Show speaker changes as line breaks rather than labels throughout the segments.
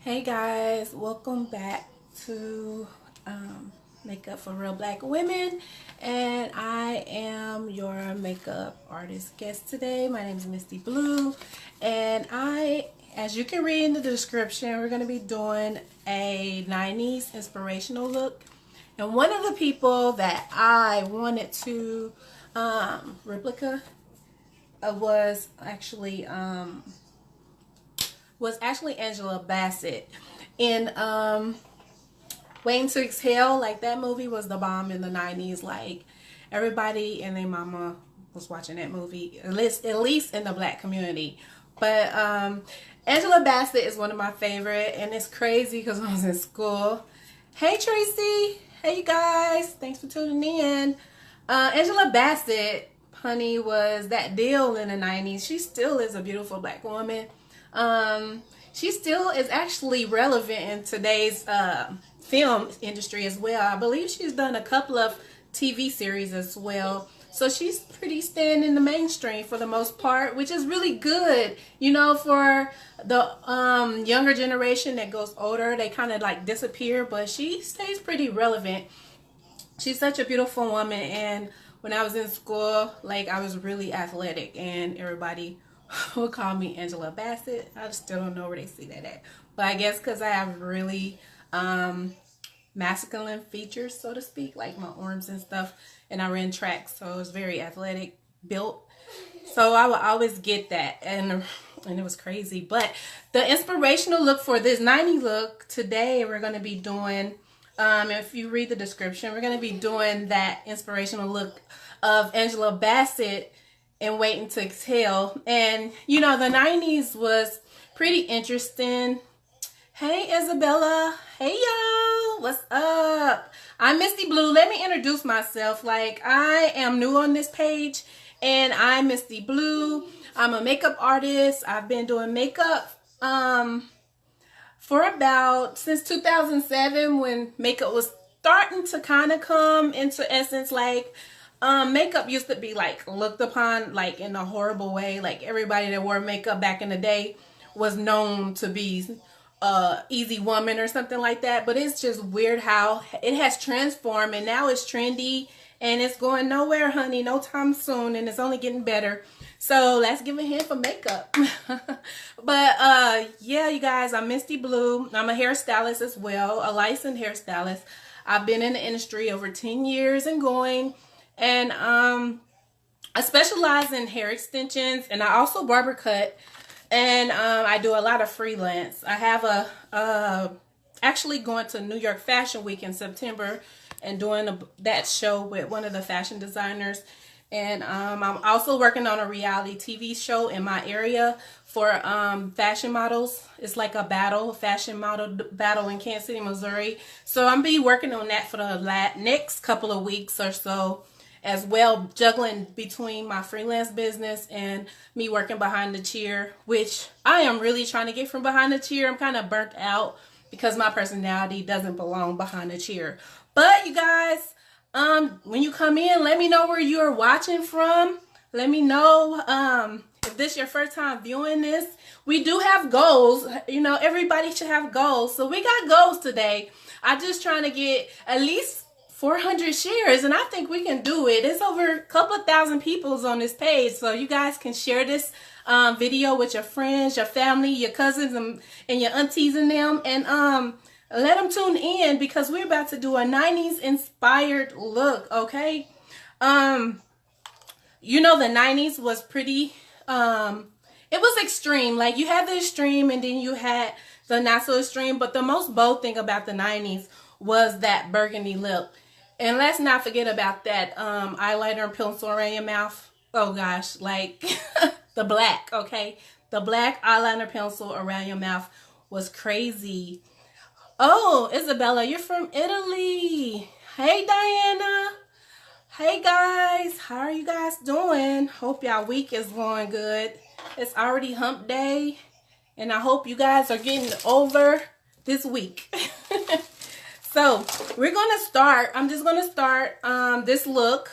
Hey guys, welcome back to Makeup for Real Black Women, and I am your makeup artist guest today. My name is Misty Blu, and as you can read in the description, we're going to be doing a 90s inspirational look. And one of the people that I wanted to replica was actually Angela Bassett in Waiting to Exhale. Like, that movie was the bomb in the 90s. Like, everybody and their mama was watching that movie, at least in the black community. But Angela Bassett is one of my favorite, and it's crazy because I was in school. Hey Tracy, hey you guys, thanks for tuning in. Angela Bassett, honey, was that deal in the 90s. She still is a beautiful black woman. She still is actually relevant in today's film industry as well. I believe she's done a couple of TV series as well. So she's pretty staying in the mainstream for the most part, which is really good. You know, for the younger generation that goes older, they kind of like disappear, but she stays pretty relevant. She's such a beautiful woman, and when I was in school, like, I was really athletic, and everybody would call me Angela Bassett. I still don't know where they see that at, but I guess because I have really masculine features, so to speak, like my arms and stuff, and I ran track, so I was very athletic built, so I would always get that, and it was crazy. But the inspirational look for this 90s look today, we're going to be doing, if you read the description, we're going to be doing that inspirational look of Angela Bassett and Waiting to Exhale. And you know, the 90s was pretty interesting. Hey Isabella, hey y'all, what's up? I'm Misty Blu. Let me introduce myself. Like, I am new on this page, and I'm Misty Blu. I'm a makeup artist. I've been doing makeup for since 2007, when makeup was starting to kind of come into essence. Like, makeup used to be like looked upon like in a horrible way. Like, everybody that wore makeup back in the day was known to be easy woman or something like that. But it's just weird how it has transformed, and now it's trendy, and it's going nowhere, honey, no time soon, and it's only getting better. So let's give a hand for makeup. But yeah, you guys, I'm Misty Blu. I'm a hairstylist as well, a licensed hairstylist. I've been in the industry over 10 years and going. And I specialize in hair extensions, and I also barber cut, and I do a lot of freelance. I have actually going to New York Fashion Week in September and doing that show with one of the fashion designers. And I'm also working on a reality TV show in my area for fashion models. It's like a fashion model battle in Kansas City, Missouri. So I'm be working on that for the next couple of weeks or so, as well, juggling between my freelance business and me working behind the chair, which I am really trying to get from behind the chair. I'm kind of burnt out because my personality doesn't belong behind the chair. But you guys, when you come in, let me know where you are watching from. Let me know if this is your first time viewing this. We do have goals. You know, everybody should have goals. So we got goals today. I'm just trying to get at least 400 shares, and I think we can do it. It's over a couple of thousand people on this page, so you guys can share this video with your friends, your family, your cousins, and your aunties and them, and let them tune in, because we're about to do a 90s inspired look. Okay, you know, the 90s was pretty it was extreme. Like, you had the extreme, and then you had the not so extreme, but the most bold thing about the 90s was that burgundy lip. And let's not forget about that eyeliner and pencil around your mouth. Oh gosh, like the black, okay? The black eyeliner pencil around your mouth was crazy. Oh, Isabella, you're from Italy. Hey, Diana. Hey, guys. How are you guys doing? Hope y'all week is going good. It's already hump day, and I hope you guys are getting over this week. So we're going to start. I'm just going to start this look.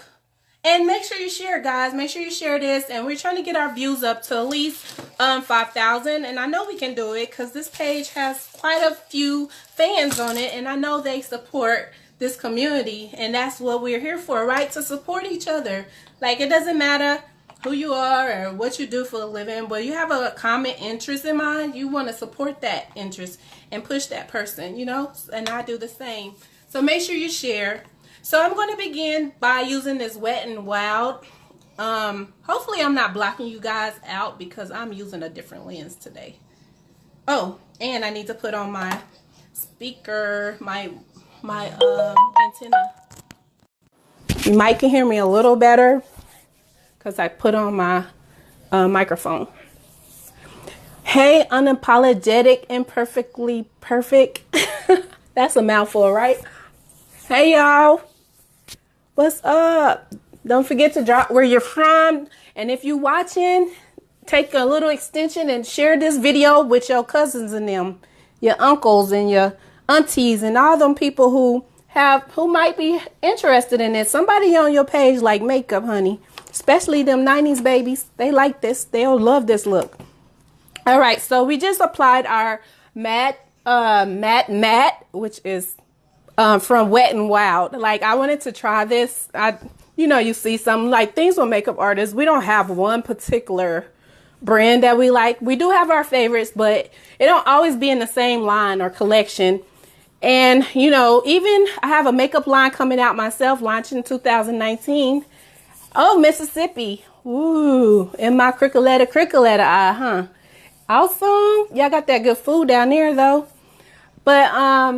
And make sure you share, guys. Make sure you share this. And we're trying to get our views up to at least 5,000, and I know we can do it because this page has quite a few fans on it, and I know they support this community, and that's what we're here for, right? To support each other. Like, it doesn't matter who you are or what you do for a living, but you have a common interest in mind, you want to support that interest and push that person, you know, and I do the same. So make sure you share. So I'm going to begin by using this Wet n Wild. Hopefully I'm not blocking you guys out because I'm using a different lens today. Oh, and I need to put on my speaker, my antenna. You might can hear me a little better because I put on my microphone. Hey, unapologetic, imperfectly perfect. That's a mouthful, right? Hey, y'all. What's up? Don't forget to drop where you're from. And if you're watching, take a little extension and share this video with your cousins and them, your uncles and your aunties and all them people who might be interested in this. Somebody on your page like makeup, honey. Especially them 90s babies. They like this. They'll love this look. All right, so we just applied our matte, which is from Wet n Wild. Like, I wanted to try this. You know, you see some like things with makeup artists. We don't have one particular brand that we like. We do have our favorites, but it don't always be in the same line or collection. And, you know, even I have a makeup line coming out myself, launching in 2019. Oh, Mississippi. Ooh, in my crickle letter eye, huh? Awesome. Y'all got that good food down there, though. But,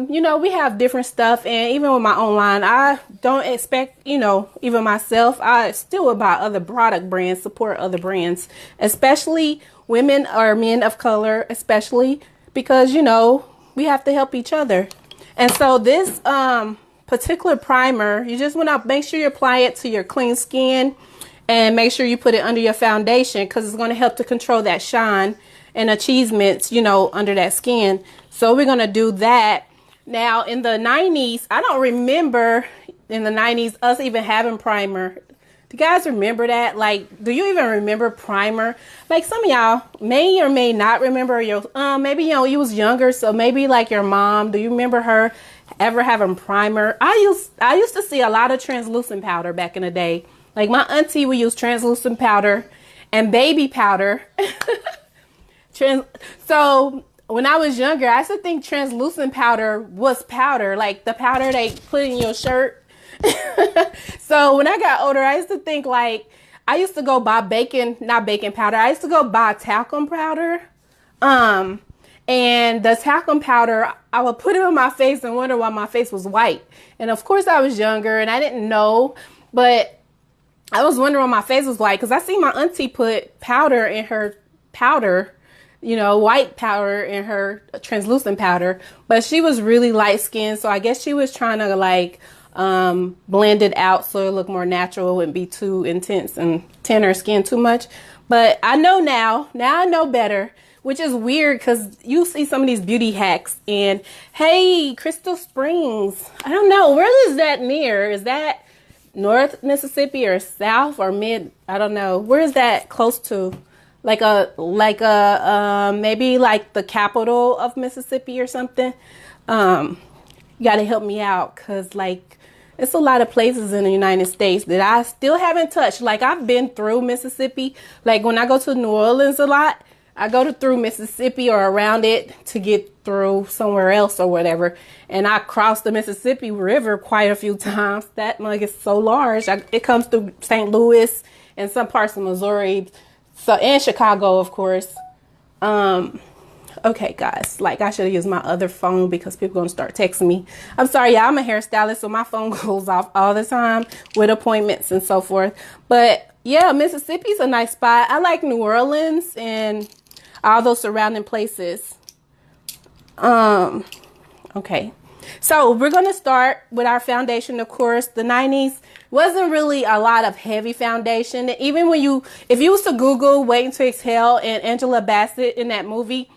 you know, we have different stuff. And even with my own line, I don't expect, you know, even myself, I still would buy other product brands, support other brands, especially women or men of color, especially because, you know, we have to help each other. And so this particular primer, you just want to make sure you apply it to your clean skin and make sure you put it under your foundation because it's going to help to control that shine and achievements, you know, under that skin. So we're going to do that. Now, in the 90s, I don't remember in the 90s us even having primer. Do you guys remember that? Like, do you even remember primer? Like, some of y'all may or may not remember your, maybe, you know, you was younger. So maybe like your mom, do you remember her ever having primer? I used to see a lot of translucent powder back in the day. Like my auntie would use translucent powder and baby powder. So when I was younger, I used to think translucent powder was powder, like the powder they put in your shirt. So when I got older, I used to think like, I used to go buy not baking powder. I used to go buy talcum powder. And the talcum powder, I would put it on my face and wonder why my face was white. And of course I was younger and I didn't know, but I was wondering why my face was white because I see my auntie put powder in her powder, you know, white powder in her translucent powder, but she was really light skinned. So I guess she was trying to like blend it out so it looked more natural. It wouldn't be too intense and tint her skin too much. But I know now I know better, which is weird because you see some of these beauty hacks and hey, Crystal Springs, I don't know, where is that near? Is that North Mississippi or South or Mid? I don't know. Where is that close to? Like maybe like the capital of Mississippi or something. You gotta help me out because like it's a lot of places in the United States that I still haven't touched. Like I've been through Mississippi. Like when I go to New Orleans a lot, I go through Mississippi or around it to get through somewhere else or whatever. And I cross the Mississippi River quite a few times. That mug is so large. It comes through St. Louis and some parts of Missouri. So, and Chicago, of course. Okay, guys, like I should have used my other phone because people are going to start texting me. I'm sorry, y'all, I'm a hairstylist, so my phone goes off all the time with appointments and so forth. But yeah, Mississippi's a nice spot. I like New Orleans and all those surrounding places. Okay. So we're going to start with our foundation. Of course, the 90s wasn't really a lot of heavy foundation. Even when if you was to Google Waiting to Exhale and Angela Bassett in that movie,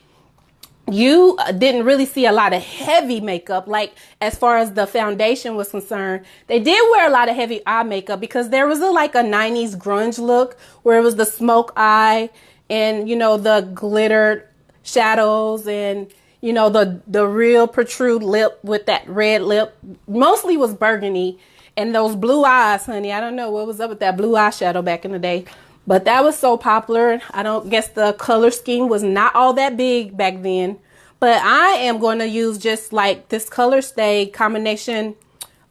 you didn't really see a lot of heavy makeup. Like as far as the foundation was concerned, they did wear a lot of heavy eye makeup because there was like a 90s grunge look where it was the smoke eye and, you know, the glittered shadows, and, you know, the real protrude lip with that red lip. Mostly was burgundy. And those blue eyes, honey. I don't know what was up with that blue eyeshadow back in the day. But that was so popular. I don't guess the color scheme was not all that big back then. But I am going to use just like this color stay combination.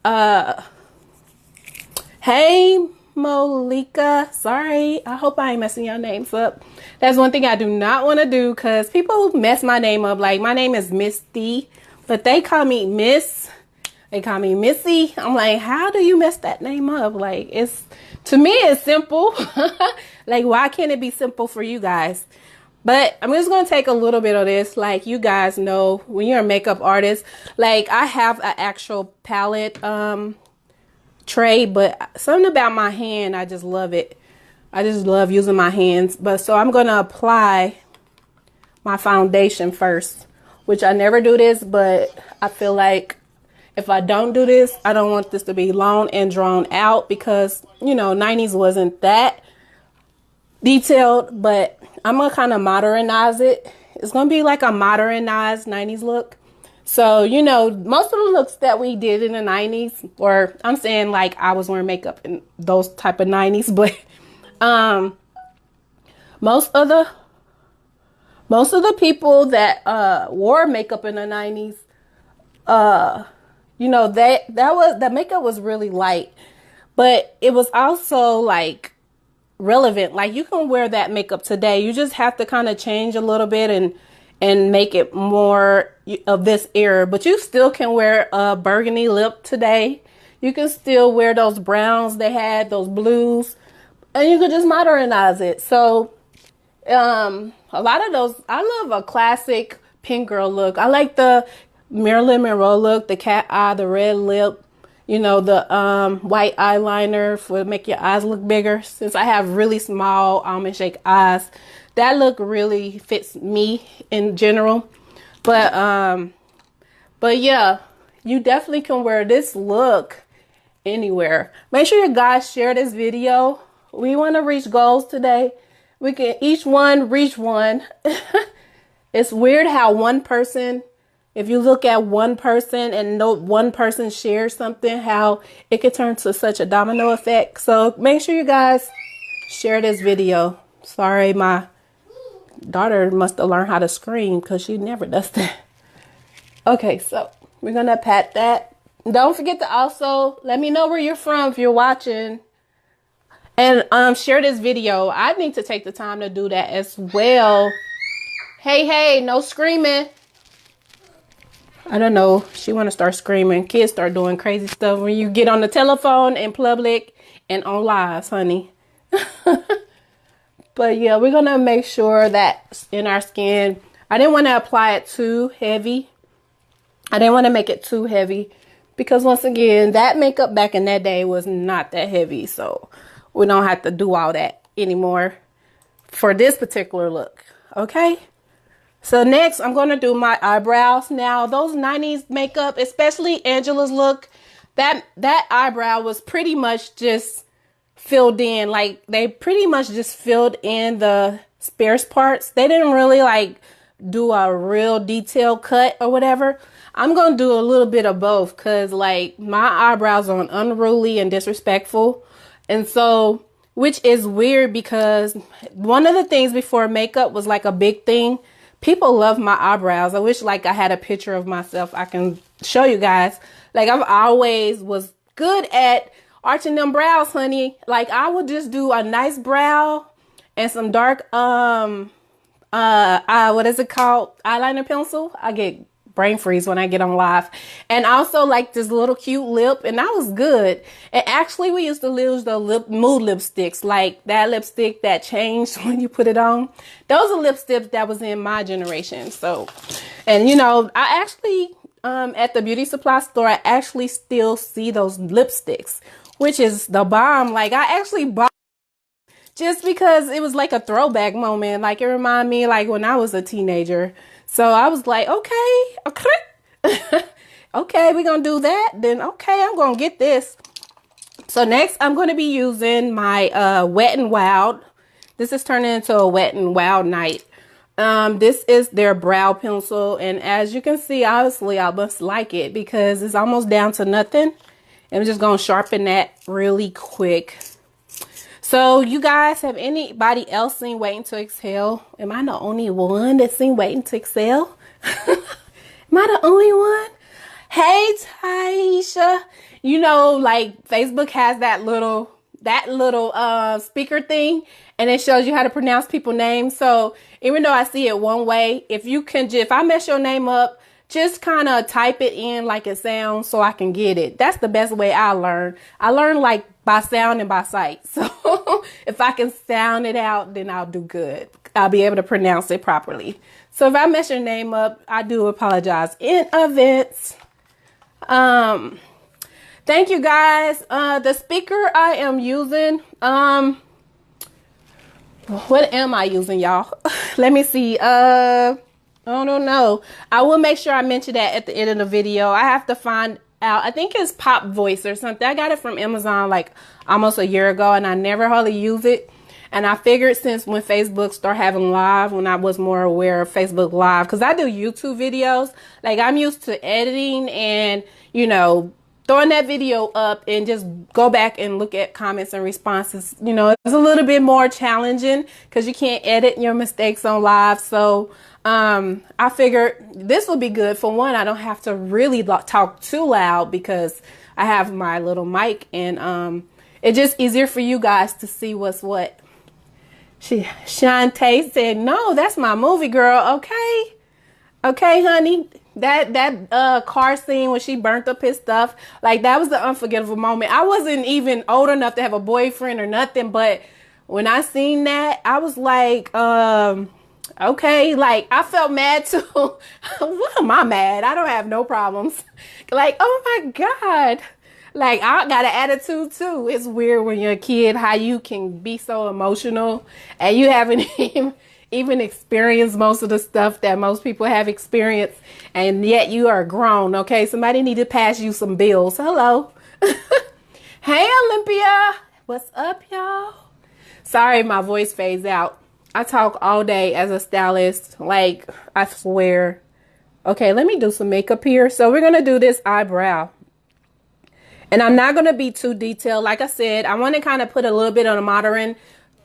Hey, Molika. Sorry. I hope I ain't messing your names up. That's one thing I do not want to do, because people mess my name up. Like, my name is Misty, but they call me Miss. They call me Missy. I'm like, how do you mess that name up? Like, it's, to me, it's simple. Like, why can't it be simple for you guys? But I'm just going to take a little bit of this. Like, you guys know, when you're a makeup artist, like, I have an actual palette tray, but something about my hand, I just love it. I just love using my hands. But so I'm going to apply my foundation first, which I never do this, but I feel like if I don't do this, I don't want this to be long and drawn out, because, you know, 90s wasn't that detailed, but I'm going to kind of modernize it. It's going to be like a modernized 90s look. So, you know, most of the looks that we did in the 90s, or I'm saying like I was wearing makeup in those type of 90s, but most of the people that wore makeup in the 90s, you know, that makeup was really light, but it was also like relevant. Like, you can wear that makeup today. You just have to kind of change a little bit and make it more of this era, but you still can wear a burgundy lip today. You can still wear those browns they had, those blues, and you could just modernize it. So, a lot of those, I love a classic pink girl look. I like the Marilyn Monroe look, the cat eye, the red lip, you know, the white eyeliner for make your eyes look bigger. Since I have really small almond shaped eyes, that look really fits me in general. But yeah, you definitely can wear this look anywhere. Make sure you guys share this video. We want to reach goals today. We can each one reach one. It's weird how one person, if you look at one person and no one person shares something, how it could turn to such a domino effect. So make sure you guys share this video. Sorry, my daughter must have learned how to scream, because she never does that. Okay, so we're going to pat that. Don't forget to also let me know where you're from if you're watching. And share this video. I need to take the time to do that as well. Hey, no screaming. I don't know. She want to start screaming. Kids start doing crazy stuff when you get on the telephone in public and on lives, honey. But yeah, we're going to make sure that in our skin, I didn't want to apply it too heavy. I didn't want to make it too heavy, because once again, that makeup back in that day was not that heavy. So we don't have to do all that anymore for this particular look. Okay. So next, I'm going to do my eyebrows. Now, those 90s makeup, especially Angela's look, that eyebrow was pretty much just filled in. Like, they pretty much just filled in the sparse parts. They didn't really like do a real detailed cut or whatever. I'm going to do a little bit of both, because like my eyebrows are unruly and disrespectful. And so, which is weird, because one of the things before makeup was like a big thing. People love my eyebrows. I wish like I had a picture of myself I can show you guys. Like, I've always was good at arching them brows, honey. Like, I would just do a nice brow and some dark, what is it called? Eyeliner pencil. I get brain freeze when I get on live. And also like this little cute lip, and that was good. And actually we used to use the mood lipsticks, like that lipstick that changed when you put it on. Those are lipsticks that was in my generation. So, and you know, I actually at the beauty supply store, I actually still see those lipsticks, which is the bomb. Like, I actually bought just because it was like a throwback moment. Like, it reminded me like when I was a teenager. So I was like, okay, okay, we're going to do that. Then, okay, I'm going to get this. So next, I'm going to be using my Wet n Wild This is turning into a wet and wild night. This is their brow pencil, and as you can see, obviously I must like it because it's almost down to nothing. I'm just gonna sharpen that really quick. So you guys, have anybody else seen Waiting to Exhale? Am I the only one that's seen Waiting to Exhale? Am I the only one? Hey, Taisha. You know, like Facebook has that little speaker thing, and it shows you how to pronounce people's names. So even though I see it one way, if I mess your name up, just kind of type it in like it sounds so I can get it. That's the best way I learn. I learn like by sound and by sight. So if I can sound it out, then I'll do good. I'll be able to pronounce it properly. So if I mess your name up, I do apologize in advance. Thank you guys. The speaker I am using, what am I using, y'all? Let me see. I don't know. I will make sure I mention that at the end of the video. I have to find out. I think it's Pop Voice or something. I got it from Amazon like almost a year ago, and I never hardly use it. And I figured since when Facebook started having live, when I was more aware of Facebook Live, because I do YouTube videos, like I'm used to editing and, you know, throwing that video up and just go back and look at comments and responses. You know, it's a little bit more challenging because you can't edit your mistakes on live. So I figured this will be good. For one, I don't have to really talk too loud because I have my little mic, and it's just easier for you guys to see what's what. Shantae said, no, that's my movie, girl. Okay. Okay, honey. That car scene when she burnt up his stuff, like that was the unforgettable moment. I wasn't even old enough to have a boyfriend or nothing, but when I seen that, I was like, okay, like I felt mad too. What am I mad? I don't have no problems. Like, oh my God. Like, I got an attitude too. It's weird when you're a kid how you can be so emotional and you haven't even experienced most of the stuff that most people have experienced, and yet you are grown. Okay, somebody need to pass you some bills. Hello. Hey, Olympia. What's up, y'all? Sorry, my voice fades out. I talk all day as a stylist. Like, I swear. Okay, let me do some makeup here. So we're going to do this eyebrow. And I'm not going to be too detailed. Like I said, I want to kind of put a little bit of a modern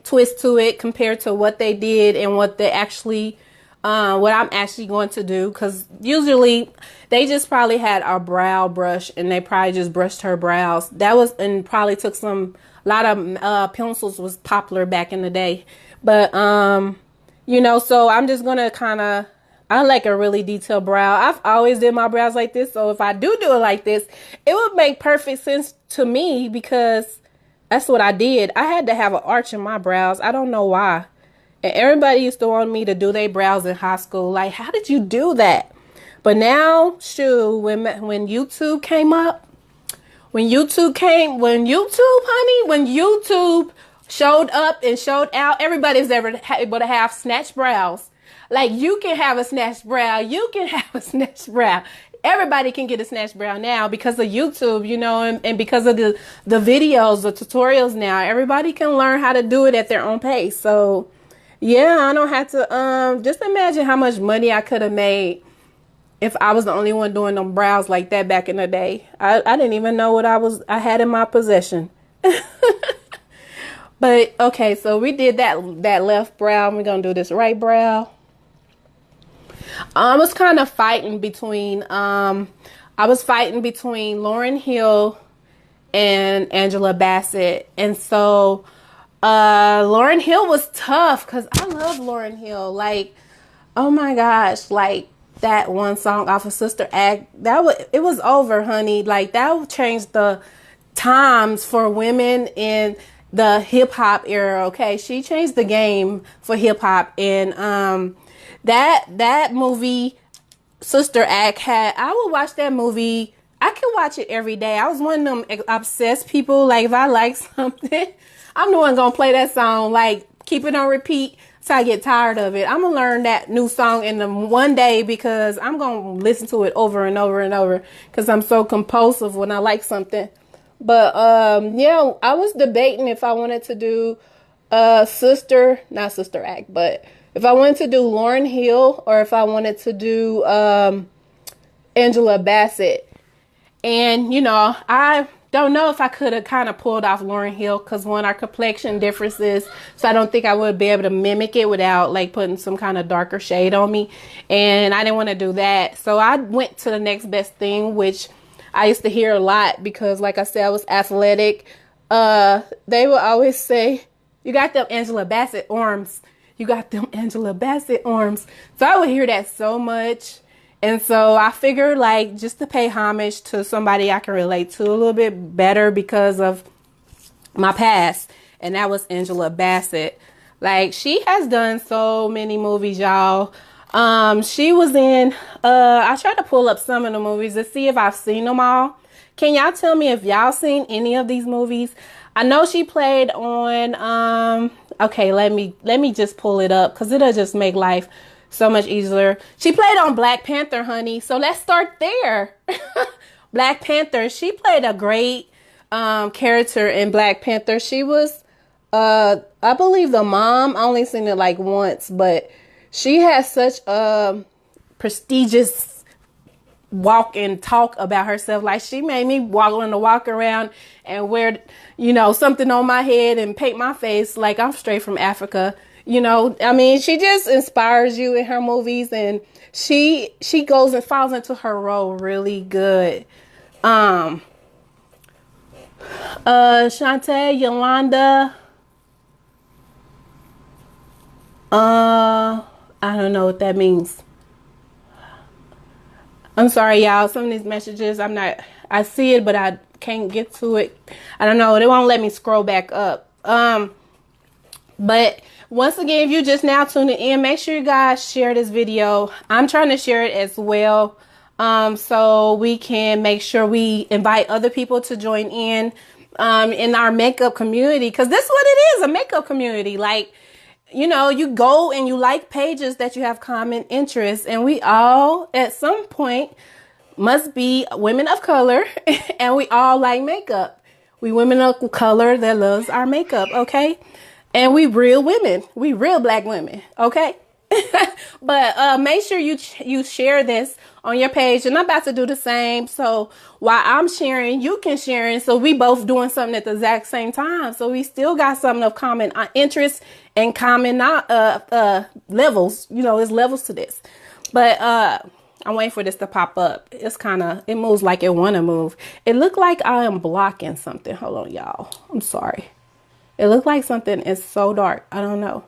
twist to it compared to what they did and what they actually, what I'm actually going to do. Because usually they just probably had a brow brush and they probably just brushed her brows. That was, and probably took a lot of pencils was popular back in the day. But, you know, so I'm just going to kind of, I like a really detailed brow. I've always did my brows like this. So if I do it like this, it would make perfect sense to me because that's what I did. I had to have an arch in my brows. I don't know why. And everybody used to want me to do their brows in high school. Like, how did you do that? But now, shoot, when YouTube came up, when YouTube, honey, when YouTube showed up and showed out, everybody's able to have snatched brows. Like, you can have a snatched brow. You can have a snatched brow. Everybody can get a snatched brow now because of YouTube, you know, and because of the videos, the tutorials now. Everybody can learn how to do it at their own pace. So, yeah, I don't have to, just imagine how much money I could have made if I was the only one doing them brows like that back in the day. I didn't even know what I had in my possession. But, okay, so we did that left brow. We're going to do this right brow. I was kind of fighting between, Lauryn Hill and Angela Bassett. And so, Lauryn Hill was tough because I love Lauryn Hill. Like, oh my gosh, like that one song off of Sister Act, it was over, honey. Like, that changed the times for women in the hip hop era. Okay. She changed the game for hip hop. And, that movie, Sister Act, I would watch that movie. I could watch it every day. I was one of them obsessed people. Like, if I like something, I'm the one gonna play that song, like, keep it on repeat so I get tired of it. I'm gonna learn that new song in the one day because I'm gonna listen to it over and over and over because I'm so compulsive when I like something. But, yeah, I was debating if I wanted to do not Sister Act, but if I wanted to do Lauryn Hill or if I wanted to do Angela Bassett. And, you know, I don't know if I could have kind of pulled off Lauryn Hill because one, our complexion differences. So I don't think I would be able to mimic it without like putting some kind of darker shade on me. And I didn't want to do that. So I went to the next best thing, which I used to hear a lot because, like I said, I was athletic. They would always say, you got them Angela Bassett arms. You got them Angela Bassett arms. So I would hear that so much. And so I figured, like, just to pay homage to somebody I can relate to a little bit better because of my past. And that was Angela Bassett. Like, she has done so many movies, y'all. She was in, I tried to pull up some of the movies to see if I've seen them all. Can y'all tell me if y'all seen any of these movies? I know she played on, okay, let me just pull it up because it'll just make life so much easier. She played on Black Panther, honey. So let's start there. Black Panther. She played a great character in Black Panther. She was, I believe, the mom. I only seen it like once, but she has such a prestigious walk and talk about herself. Like, she made me want to walk around and wear, you know, something on my head and paint my face like I'm straight from Africa. You know, I mean, she just inspires you in her movies, and she goes and falls into her role really good. Shantae, Yolanda. I don't know what that means. I'm sorry, y'all. Some of these messages, I see it, but I can't get to it. I don't know. They won't let me scroll back up. But once again, if you're just now tuning in, make sure you guys share this video. I'm trying to share it as well. So we can make sure we invite other people to join in our makeup community. Because this is what it is, a makeup community. Like, you know, you go and you like pages that you have common interests. And we all, at some point, must be women of color. And we all like makeup. We women of color that loves our makeup, okay? And we real women. We real black women. Okay. But make sure you share this on your page. And I'm about to do the same. So while I'm sharing, you can share. So we both doing something at the exact same time. So we still got something of common interest and common levels. You know, there's levels to this. But I'm waiting for this to pop up. It moves like it want to move. It looked like I am blocking something. Hold on, y'all. I'm sorry. It looked like something is so dark. I don't know.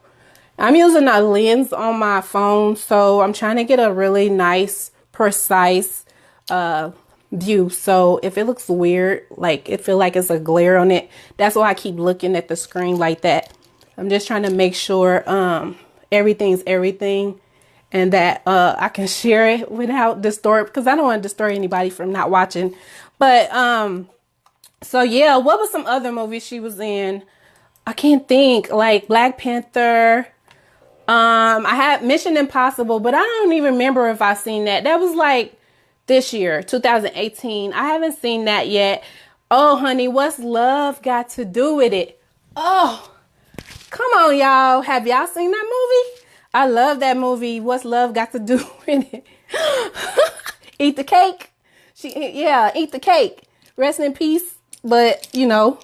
I'm using a lens on my phone, so I'm trying to get a really nice, precise view. So if it looks weird, like it feel like it's a glare on it, that's why I keep looking at the screen like that. I'm just trying to make sure everything's everything and that I can share it without because I don't want to disturb anybody from not watching. But so yeah, what was some other movies she was in? I can't think. Like Black Panther. I had Mission Impossible, but I don't even remember if I seen that. That was like this year, 2018. I haven't seen that yet. Oh, honey, what's love got to do with it? Oh, come on, y'all. Have y'all seen that movie? I love that movie. What's love got to do with it? Eat the cake. Eat the cake. Rest in peace. But, you know,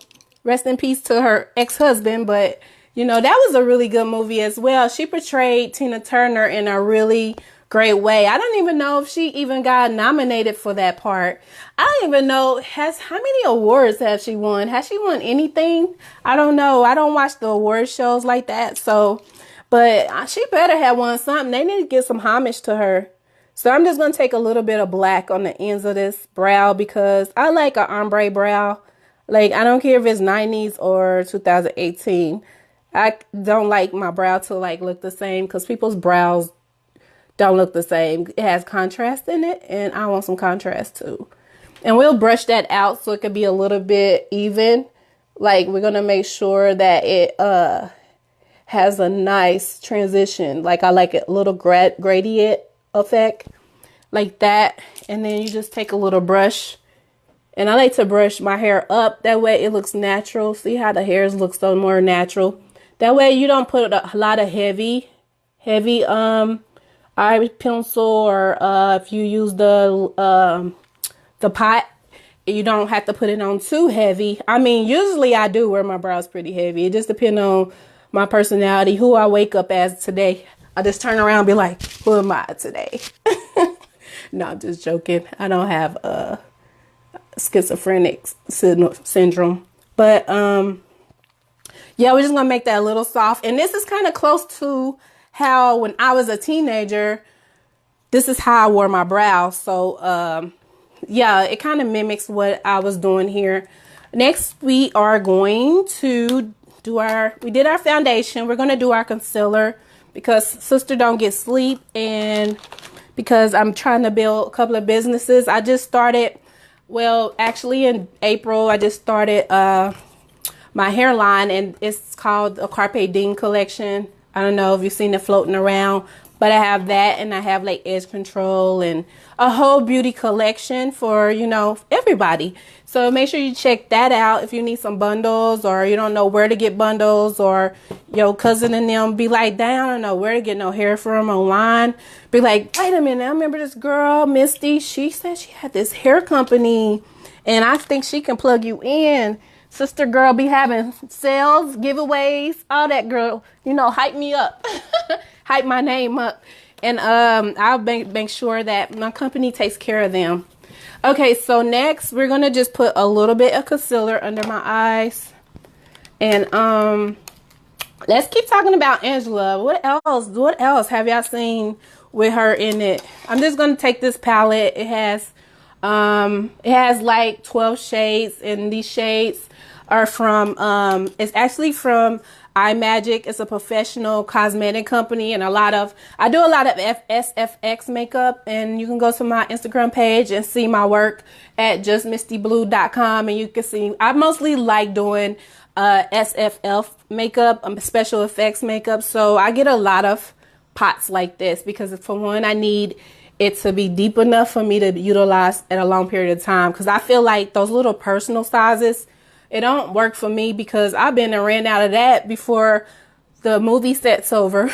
rest in peace to her ex-husband. But, you know, that was a really good movie as well. She portrayed Tina Turner in a really great way. I don't even know if she even got nominated for that part. I don't even know, how many awards has she won? Has she won anything? I don't know. I don't watch the award shows like that. So, but she better have won something. They need to give some homage to her. So I'm just going to take a little bit of black on the ends of this brow because I like an ombre brow. Like, I don't care if it's 90s or 2018. I don't like my brow to like look the same because people's brows don't look the same. It has contrast in it and I want some contrast too. And we'll brush that out so it could be a little bit even. Like, we're going to make sure that it has a nice transition. Like, I like a little gradient effect like that. And then you just take a little brush. And I like to brush my hair up. That way it looks natural. See how the hairs look so more natural. That way you don't put a lot of heavy eye pencil, or if you use the pot, you don't have to put it on too heavy. I mean, usually I do wear my brows pretty heavy. It just depends on my personality, who I wake up as today. I just turn around and be like, who am I today? No, I'm just joking. I don't have schizophrenic syndrome. But yeah, we're just gonna make that a little soft. And this is kind of close to how when I was a teenager, this is how I wore my brows. So yeah, it kind of mimics what I was doing here. Next, we are going to we did our foundation. We're going to do our concealer because sister don't get sleep, and because I'm trying to build a couple of businesses. I just started, well, actually in April, I just started my hairline, and it's called a Bernadine collection. I don't know if you've seen it floating around, but I have that, and I have like edge control and a whole beauty collection for, you know, everybody. So make sure you check that out if you need some bundles, or you don't know where to get bundles, or your cousin and them be like, damn, I don't know where to get no hair from online. Be like, wait a minute, I remember this girl, Misty. She said she had this hair company, and I think she can plug you in. Sister girl be having sales, giveaways, all that, girl. You know, hype me up. Hype my name up. And I'll make sure that my company takes care of them. Okay, so next we're gonna just put a little bit of concealer under my eyes. And let's keep talking about Angela. What else have y'all seen with her in it? I'm just gonna take this palette. It has like 12 shades, and these shades are from it's actually from iMagic. It's a professional cosmetic company, and I do a lot of SFX makeup, and you can go to my Instagram page and see my work at justmistyblu.com, and you can see I mostly like doing SFF makeup, special effects makeup. So I get a lot of pots like this because for one, I need it to be deep enough for me to utilize at a long period of time, because I feel like those little personal sizes, it don't work for me, because I've been and ran out of that before the movie set's over.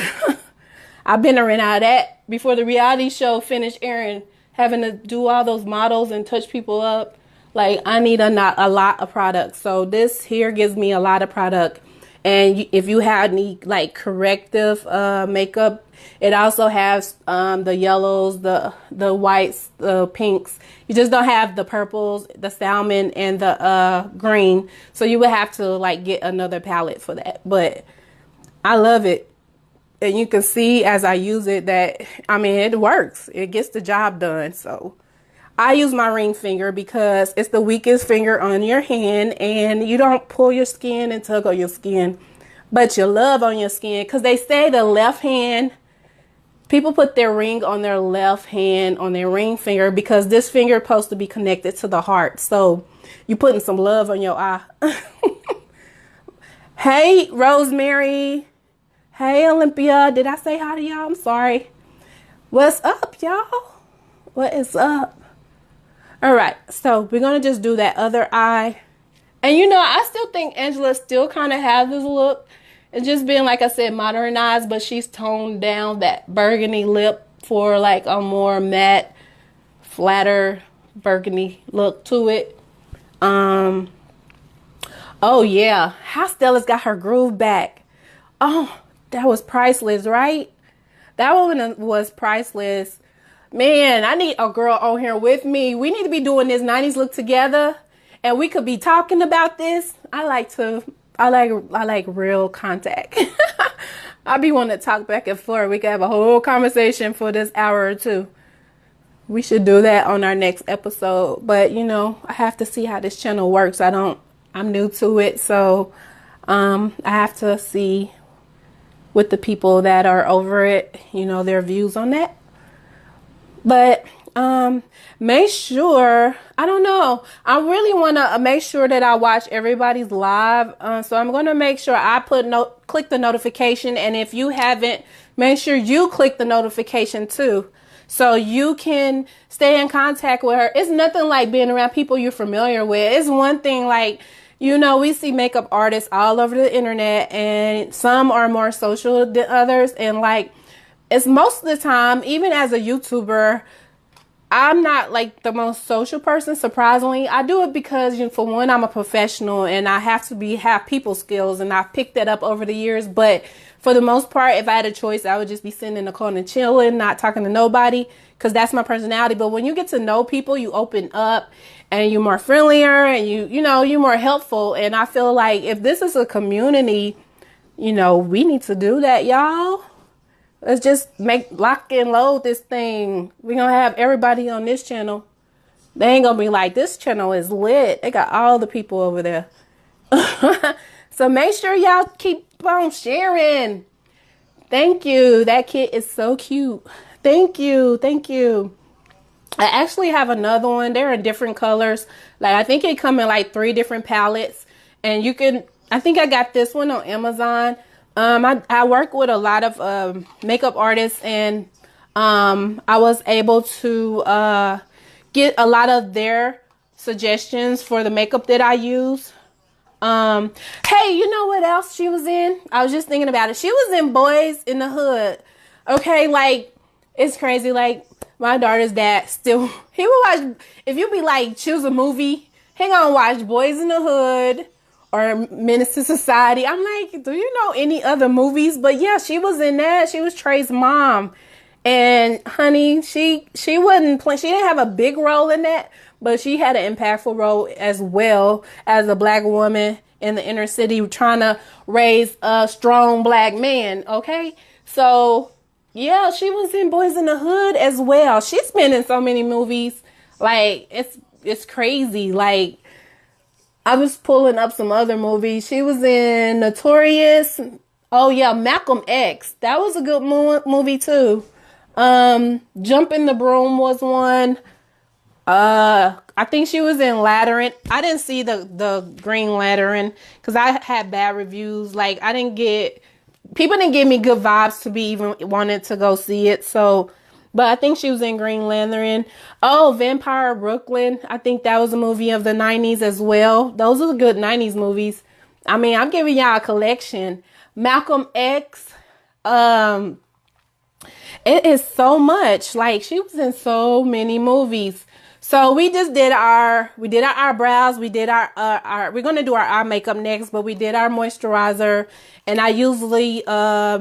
I've been and ran out of that before the reality show finished airing, having to do all those models and touch people up. Like, I need a lot of product. So this here gives me a lot of product. And if you have any like corrective makeup, it also has the yellows, the whites, the pinks. You just don't have the purples, the salmon, and the green. So you would have to like get another palette for that. But I love it. And you can see as I use it that, I mean, it works. It gets the job done. So I use my ring finger because it's the weakest finger on your hand, and you don't pull your skin and tug on your skin, but you love on your skin, because they say the left hand, people put their ring on their left hand, on their ring finger, because this finger is supposed to be connected to the heart. So you putting some love on your eye. Hey, Rosemary. Hey, Olympia. Did I say hi to y'all? I'm sorry. What's up, y'all? What is up? All right, so we're going to just do that other eye. And, you know, I still think Angela still kind of has this look. It's just been, like I said, modernized, but she's toned down that burgundy lip for, like, a more matte, flatter burgundy look to it. Oh, yeah. How Stella's got her groove back. Oh, that was priceless, right? That one was priceless. Man, I need a girl on here with me. We need to be doing this 90s look together, and we could be talking about this. I like real contact. I be wanting to talk back and forth. We could have a whole conversation for this hour or two. We should do that on our next episode. But, you know, I have to see how this channel works. I'm new to it, so I have to see with the people that are over it, you know, their views on that. But make sure, I don't know, I really want to make sure that I watch everybody's live. So I'm going to make sure I click the notification. And if you haven't, make sure you click the notification too, so you can stay in contact with her. It's nothing like being around people you're familiar with. It's one thing like you know, we see makeup artists all over the internet, and some are more social than others. And like, it's most of the time, even as a YouTuber, I'm not like the most social person, surprisingly. I do it because, you know, for one, I'm a professional and I have to have people skills, and I've picked that up over the years. But for the most part, if I had a choice, I would just be sitting in the corner chilling, not talking to nobody, because that's my personality. But when you get to know people, you open up and you're more friendlier, and you know, you're more helpful. And I feel like if this is a community, you know, we need to do that, y'all. Let's just lock and load this thing. We're going to have everybody on this channel. They ain't going to be like, this channel is lit. They got all the people over there. So make sure y'all keep on sharing. Thank you. That kit is so cute. Thank you. Thank you. I actually have another one. They're in different colors. Like, I think it come in like 3 different palettes. And you can, I think I got this one on Amazon. I work with a lot of makeup artists, and I was able to get a lot of their suggestions for the makeup that I use. Hey, you know what else she was in? I was just thinking about it. She was in Boys in the Hood. Okay, like, it's crazy. Like, my daughter's dad still, he would watch, if you be like, choose a movie, he gonna watch Boys in the Hood or Menace to Society. I'm like, do you know any other movies? But yeah, she was in that. She was Trey's mom. And honey, she wasn't playing, she didn't have a big role in that, but she had an impactful role as well as a black woman in the inner city trying to raise a strong black man. Okay. So yeah, she was in Boys in the Hood as well. She's been in so many movies. Like, it's crazy. Like, I was pulling up some other movies. She was in Notorious. Oh yeah, Malcolm X. That was a good movie too. Jump in the Broom was one. I think she was in Labyrinth. I didn't see the Green Lantern because I had bad reviews. Like, people didn't give me good vibes to be even wanted to go see it. So, but I think she was in Green Lantern. Oh, Vampire Brooklyn. I think that was a movie of the 90s as well. Those are the good 90s movies. I mean, I'm giving y'all a collection. Malcolm X. It is so much. Like, she was in so many movies. So we just did our eyebrows. We did we're going to do our eye makeup next, but we did our moisturizer, and I usually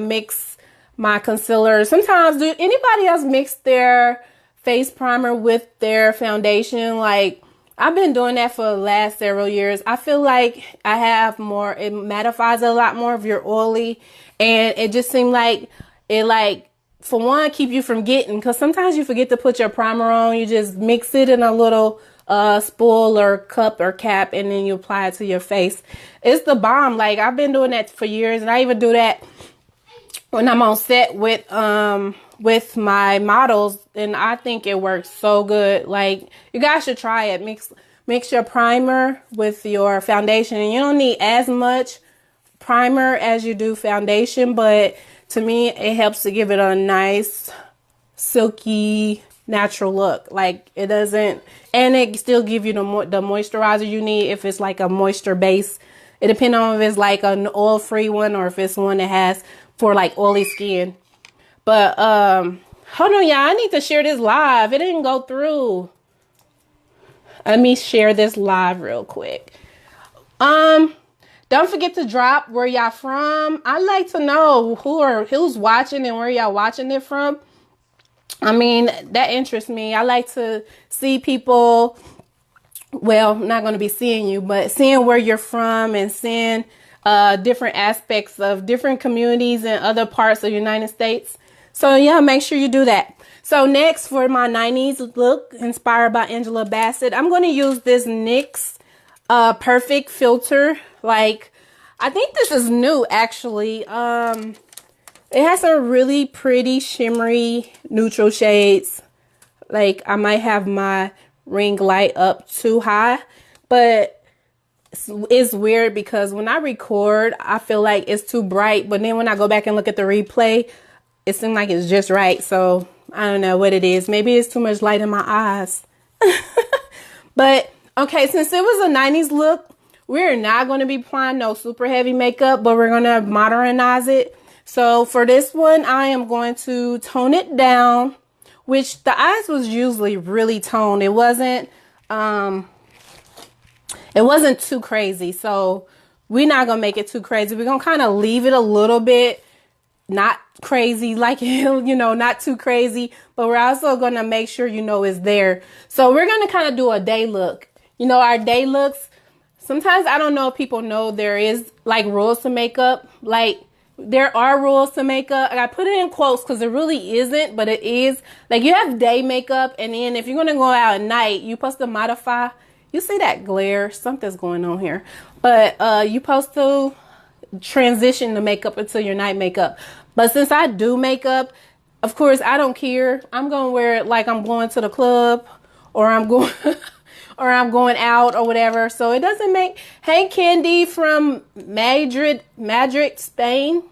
mix my concealer. Sometimes, do anybody else mix their face primer with their foundation? Like, I've been doing that for the last several years. I feel like I have more, it mattifies a lot more if you're oily, and it just seemed like it, like, for one, keep you from getting, because sometimes you forget to put your primer on. You just mix it in a little spool or cup or cap, and then you apply it to your face. It's the bomb. Like, I've been doing that for years, and I even do that when I'm on set with my models, and I think it works so good. Like, you guys should try it. Mix your primer with your foundation, and you don't need as much primer as you do foundation, but to me, it helps to give it a nice, silky, natural look. Like, it doesn't, and it still give you the moisturizer you need if it's like a moisture base. It depends on if it's like an oil-free one or if it's one that has for like oily skin. But hold on, y'all. I need to share this live. It didn't go through. Let me share this live real quick. Don't forget to drop where y'all from. I'd like to know who's watching and where y'all watching it from. I mean, that interests me. I like to see people, well, I'm not going to be seeing you, but seeing where you're from and seeing different aspects of different communities in other parts of the United States. So yeah, make sure you do that. So next, for my 90s look inspired by Angela Bassett, I'm going to use this NYX Perfect filter. Like, I think this is new actually. It has some really pretty shimmery neutral shades. Like, I might have my ring light up too high, but it's weird because when I record, I feel like it's too bright, but then when I go back and look at the replay, it seems like it's just right. So I don't know what it is. Maybe it's too much light in my eyes. But okay, since it was a 90s look, we're not going to be applying no super heavy makeup, but we're going to modernize it. So for this one, I am going to tone it down, which the eyes was usually really toned. It wasn't too crazy. So we're not going to make it too crazy. We're going to kind of leave it a little bit, not crazy, like, you know, not too crazy, but we're also going to make sure, you know, it's there. So we're going to kind of do a day look. You know, our day looks, sometimes I don't know if people know there is like rules to makeup. Like there are rules to makeup. I put it in quotes because it really isn't, but it is. Like you have day makeup, and then if you're going to go out at night, you're supposed to modify. You see that glare? Something's going on here. But you're supposed to transition the makeup into your night makeup. But since I do makeup, of course, I don't care. I'm going to wear it like I'm going to the club, or I'm going or I'm going out or whatever. So it doesn't make. Hey, Candy from Madrid, Spain.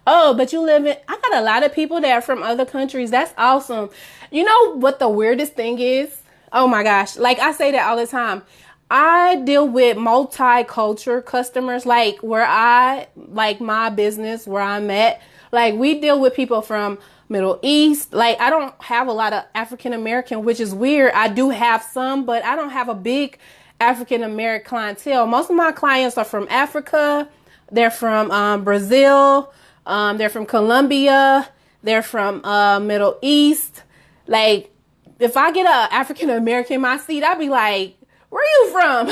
Oh, but you live in. I got a lot of people that are from other countries. That's awesome. You know what the weirdest thing is? Oh my gosh. Like I say that all the time. I deal with multicultural customers, like like my business where I'm at. Like we deal with people from Middle East. Like I don't have a lot of African American, which is weird. I do have some, but I don't have a big African American clientele. Most of my clients are from Africa. They're from Brazil. They're from Colombia. They're from Middle East. Like if I get a African American in my seat, I'd be like, where are you from?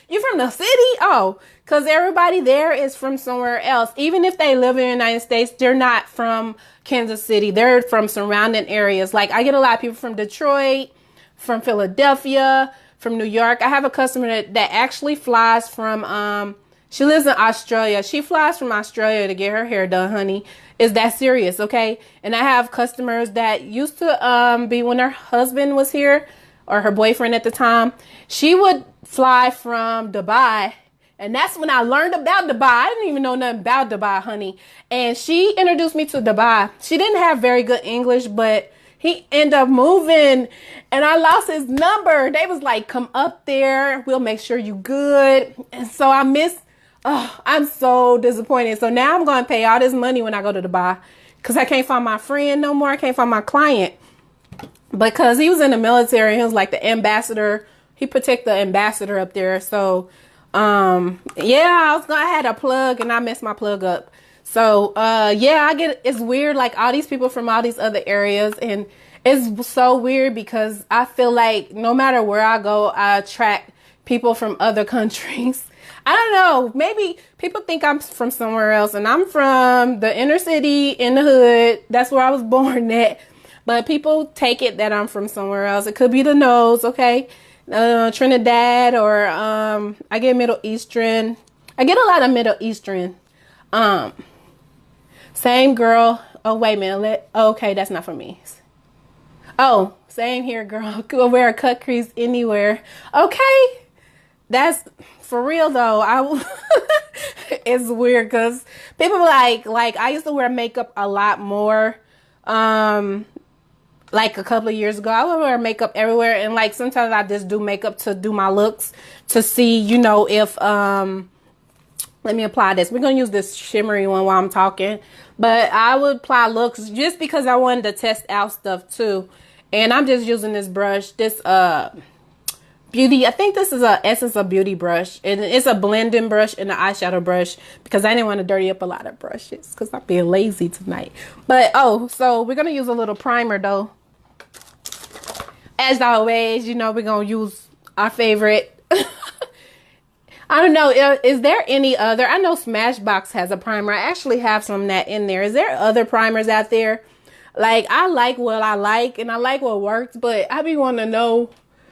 You from the city? Oh, because everybody there is from somewhere else. Even if they live in the United States, they're not from Kansas City. They're from surrounding areas. Like I get a lot of people from Detroit, from Philadelphia, from New York. I have a customer that actually flies from, she lives in Australia. She flies from Australia to get her hair done, honey. Is that serious? Okay. And I have customers that used to be when her husband was here, or her boyfriend at the time. She would fly from Dubai. And that's when I learned about Dubai. I didn't even know nothing about Dubai, honey. And she introduced me to Dubai. She didn't have very good English, but he ended up moving and I lost his number. They was like, come up there. We'll make sure you good. And so I'm so disappointed. So now I'm going to pay all this money when I go to Dubai because I can't find my friend no more. I can't find my client. Because he was in the military, he was like the ambassador. He protect the ambassador up there. So, yeah, I had a plug and I messed my plug up. So, yeah, it's weird. Like all these people from all these other areas, and it's so weird because I feel like no matter where I go, I attract people from other countries. I don't know. Maybe people think I'm from somewhere else, and I'm from the inner city in the hood. That's where I was born at. But people take it that I'm from somewhere else. It could be the nose, okay? Trinidad, or I get Middle Eastern. I get a lot of Middle Eastern. Same girl. Oh, wait a minute. Okay, that's not for me. Oh, same here, girl. Could wear a cut crease anywhere. Okay. That's for real, though. It's weird because people like I used to wear makeup a lot more. Like a couple of years ago, I would wear makeup everywhere. And like sometimes I just do makeup to do my looks to see, you know, if, let me apply this. We're going to use this shimmery one while I'm talking. But I would apply looks just because I wanted to test out stuff too. And I'm just using this brush, this beauty. I think this is a Essence of Beauty brush. And it's a blending brush and an eyeshadow brush because I didn't want to dirty up a lot of brushes because I'm being lazy tonight. But, so we're going to use a little primer though. As always, you know, we're going to use our favorite. I don't know. Is there any other? I know Smashbox has a primer. I actually have some of that in there. Is there other primers out there? Like, I like what I like and I like what works, but I be wanting to know,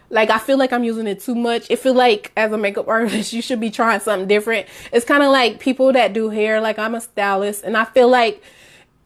like, I feel like I'm using it too much. I feel like as a makeup artist, you should be trying something different. It's kind of like people that do hair. Like, I'm a stylist and I feel like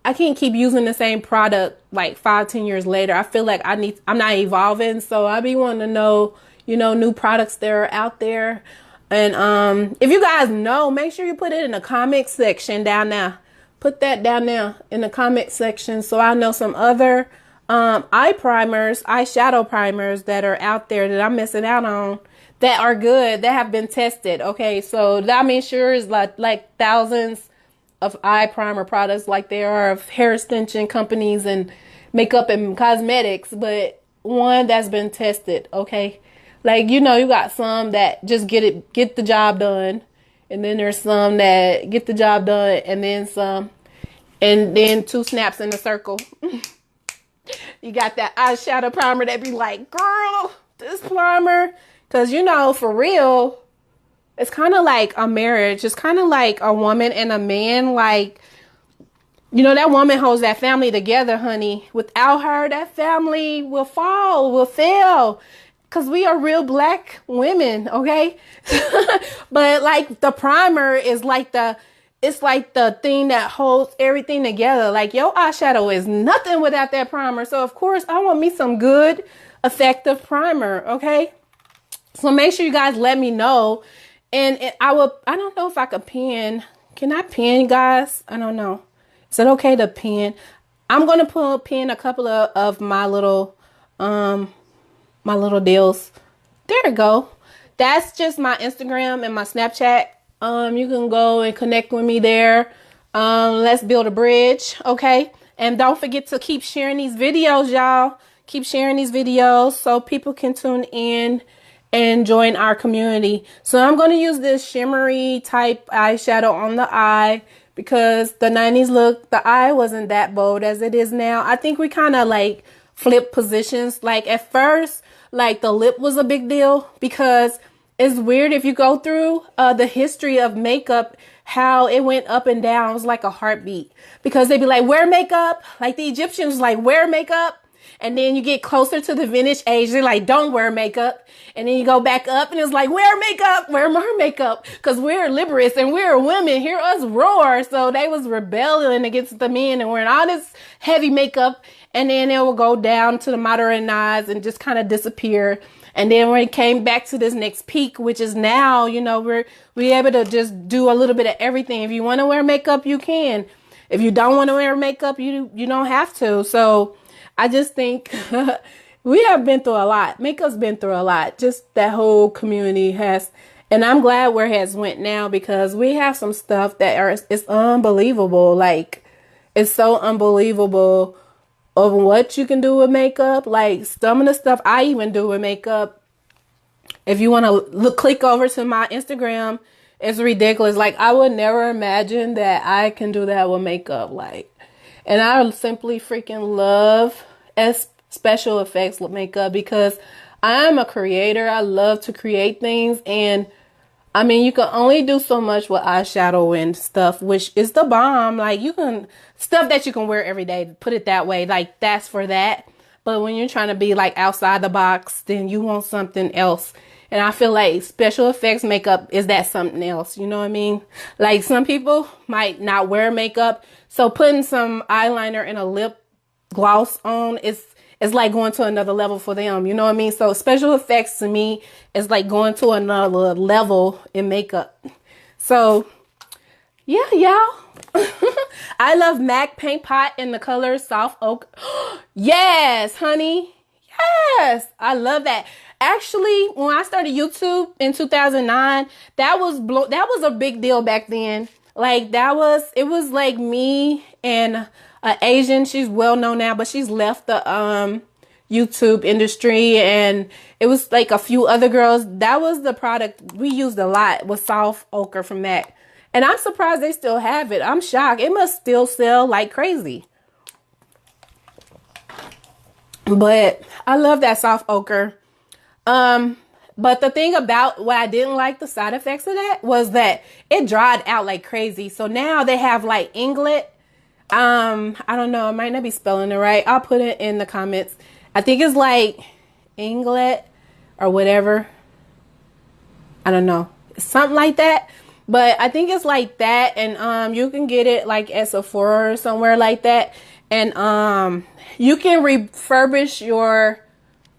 I can't keep using the same product like 5-10 years later. I feel like I'm not evolving. So I be wanting to know, you know, new products that are out there. And if you guys know, make sure you put it in the comment section down there. Put that down there in the comment section so I know some other eyeshadow primers that are out there that I'm missing out on that are good, that have been tested. Okay, so that means sure is like thousands of eye primer products like there are of hair extension companies and makeup and cosmetics, but one that's been tested. Okay, like, you know, you got some that just get the job done, and then there's some that get the job done and then some, and then two snaps in a circle. You got that eyeshadow primer that be like, girl, this primer, because, you know, for real, it's kind of like a marriage. It's kind of like a woman and a man. Like, you know, that woman holds that family together, honey. Without her, that family will fall, will fail. Because we are real black women, okay? But, like, the primer is like it's like the thing that holds everything together. Like, your eyeshadow is nothing without that primer. So, of course, I want me some good, effective primer, okay? So, make sure you guys let me know. And I don't know if I could pen. Can I pen, guys? I don't know. Is it okay to pen? I'm going to pen a couple of my little deals. There we go. That's just my Instagram and my Snapchat. You can go and connect with me there. Let's build a bridge. Okay. And don't forget to keep sharing these videos, y'all. Keep sharing these videos so people can tune in and join our community. So I'm going to use this shimmery type eyeshadow on the eye because the 90s look, the eye wasn't that bold as it is now. I think we kind of like flip positions. Like at first, like the lip was a big deal because it's weird if you go through the history of makeup, how it went up and down. It was like a heartbeat because they'd be like, wear makeup. Like the Egyptians like, wear makeup. And then you get closer to the vintage age. They're like, don't wear makeup. And then you go back up and it's like, wear makeup, wear more makeup. Because we're liberals and we're women. Hear us roar. So they was rebelling against the men and wearing all this heavy makeup. And then it will go down to the modernized and just kind of disappear. And then when it came back to this next peak, which is now, you know, we're able to just do a little bit of everything. If you want to wear makeup, you can. If you don't want to wear makeup, you don't have to. So I just think we have been through a lot. Makeup's been through a lot. Just that whole community has. And I'm glad where it has went now because we have some stuff that it's unbelievable. Like, it's so unbelievable of what you can do with makeup. Like, some of the stuff I even do with makeup. If you want to click over to my Instagram, it's ridiculous. Like, I would never imagine that I can do that with makeup. Like, and I simply freaking love special effects with makeup because I am a creator. I love to create things. And I mean, you can only do so much with eyeshadow and stuff, which is the bomb. Like, you can, stuff that you can wear every day, put it that way. Like, that's for that. But when you're trying to be like outside the box, then you want something else. And I feel like special effects makeup is that something else. You know what I mean? Like, some people might not wear makeup. So putting some eyeliner and a lip gloss on is like going to another level for them. You know what I mean? So special effects to me is like going to another level in makeup. So yeah, y'all. I love MAC Paint Pot in the color Soft Oak. Yes, honey. Yes. I love that. Actually, when I started YouTube in 2009, that was a big deal back then. Like, it was like me and Asian. She's well known now, but she's left the YouTube industry, and it was like a few other girls. That was the product we used a lot, was Soft Ochre from MAC. And I'm surprised they still have it. I'm shocked. It must still sell like crazy. But I love that Soft Ochre. But the thing about what I didn't like the side effects of that was that it dried out like crazy. So now they have like Inglet. I don't know. I might not be spelling it right. I'll put it in the comments. I think it's like Inglet or whatever. I don't know. Something like that. But I think it's like that. And you can get it like at Sephora or somewhere like that. And you can refurbish your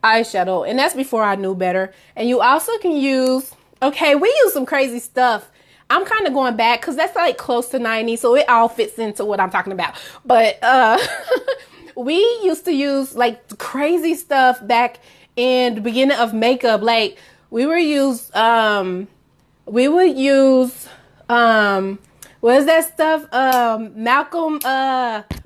eyeshadow, and that's before I knew better. And you also can use, okay, we use some crazy stuff. I'm kind of going back because that's like close to 90, so it all fits into what I'm talking about. But we used to use like crazy stuff back in the beginning of makeup. Like, we would use what is that stuff? Malcolm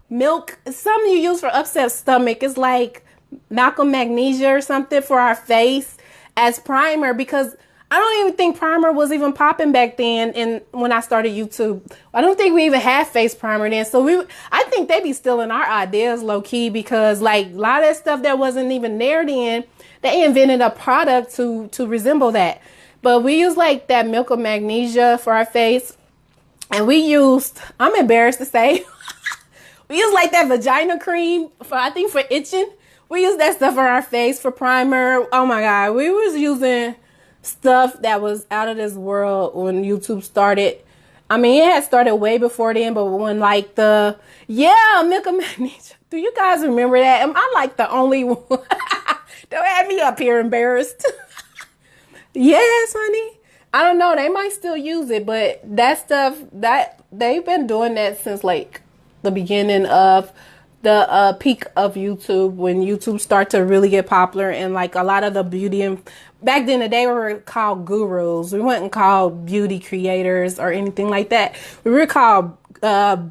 milk. Something you use for upset stomach. It's like Malcolm magnesia or something for our face as primer, because I don't even think primer was even popping back then. And when I started YouTube, I don't think we even had face primer then. So I think they be stealing our ideas low key, because like a lot of that stuff that wasn't even there then, they invented a product to resemble that. But we use like that milk of magnesia for our face. And we used, I'm embarrassed to say, we used like that vagina cream for, I think for itching. We used that stuff for our face for primer. Oh my God. We was using stuff that was out of this world when YouTube started. I mean, it had started way before then, but when like milk of magnesia. Do you guys remember that? Am I like the only one? Don't have me up here embarrassed. Yes, honey. I don't know. They might still use it, but that stuff, that they've been doing that since like the beginning of the peak of YouTube, when YouTube started to really get popular. And like a lot of the beauty, and back then they were called gurus. We weren't called beauty creators or anything like that. We were called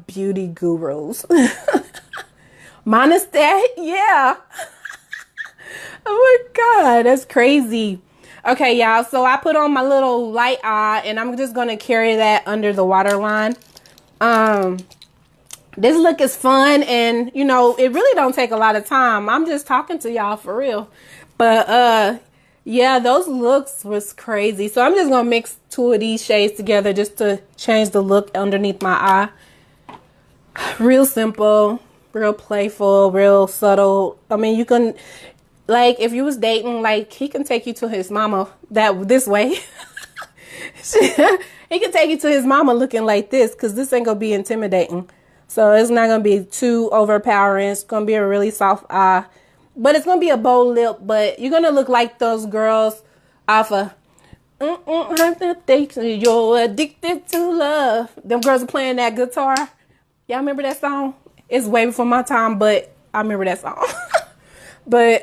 beauty gurus. Minus that, yeah. Oh my God, that's crazy. Okay, y'all, so I put on my little light eye, and I'm just going to carry that under the waterline. This look is fun, and, you know, it really don't take a lot of time. I'm just talking to y'all for real. But, yeah, those looks was crazy. So I'm just going to mix two of these shades together just to change the look underneath my eye. Real simple, real playful, real subtle. I mean, you can... Like, if you was dating, like, he can take you to his mama this way. He can take you to his mama looking like this, because this ain't going to be intimidating. So it's not going to be too overpowering. It's going to be a really soft eye. But it's going to be a bold lip. But you're going to look like those girls off of You're Addicted to Love. Them girls are playing that guitar. Y'all remember that song? It's way before my time, but I remember that song. But,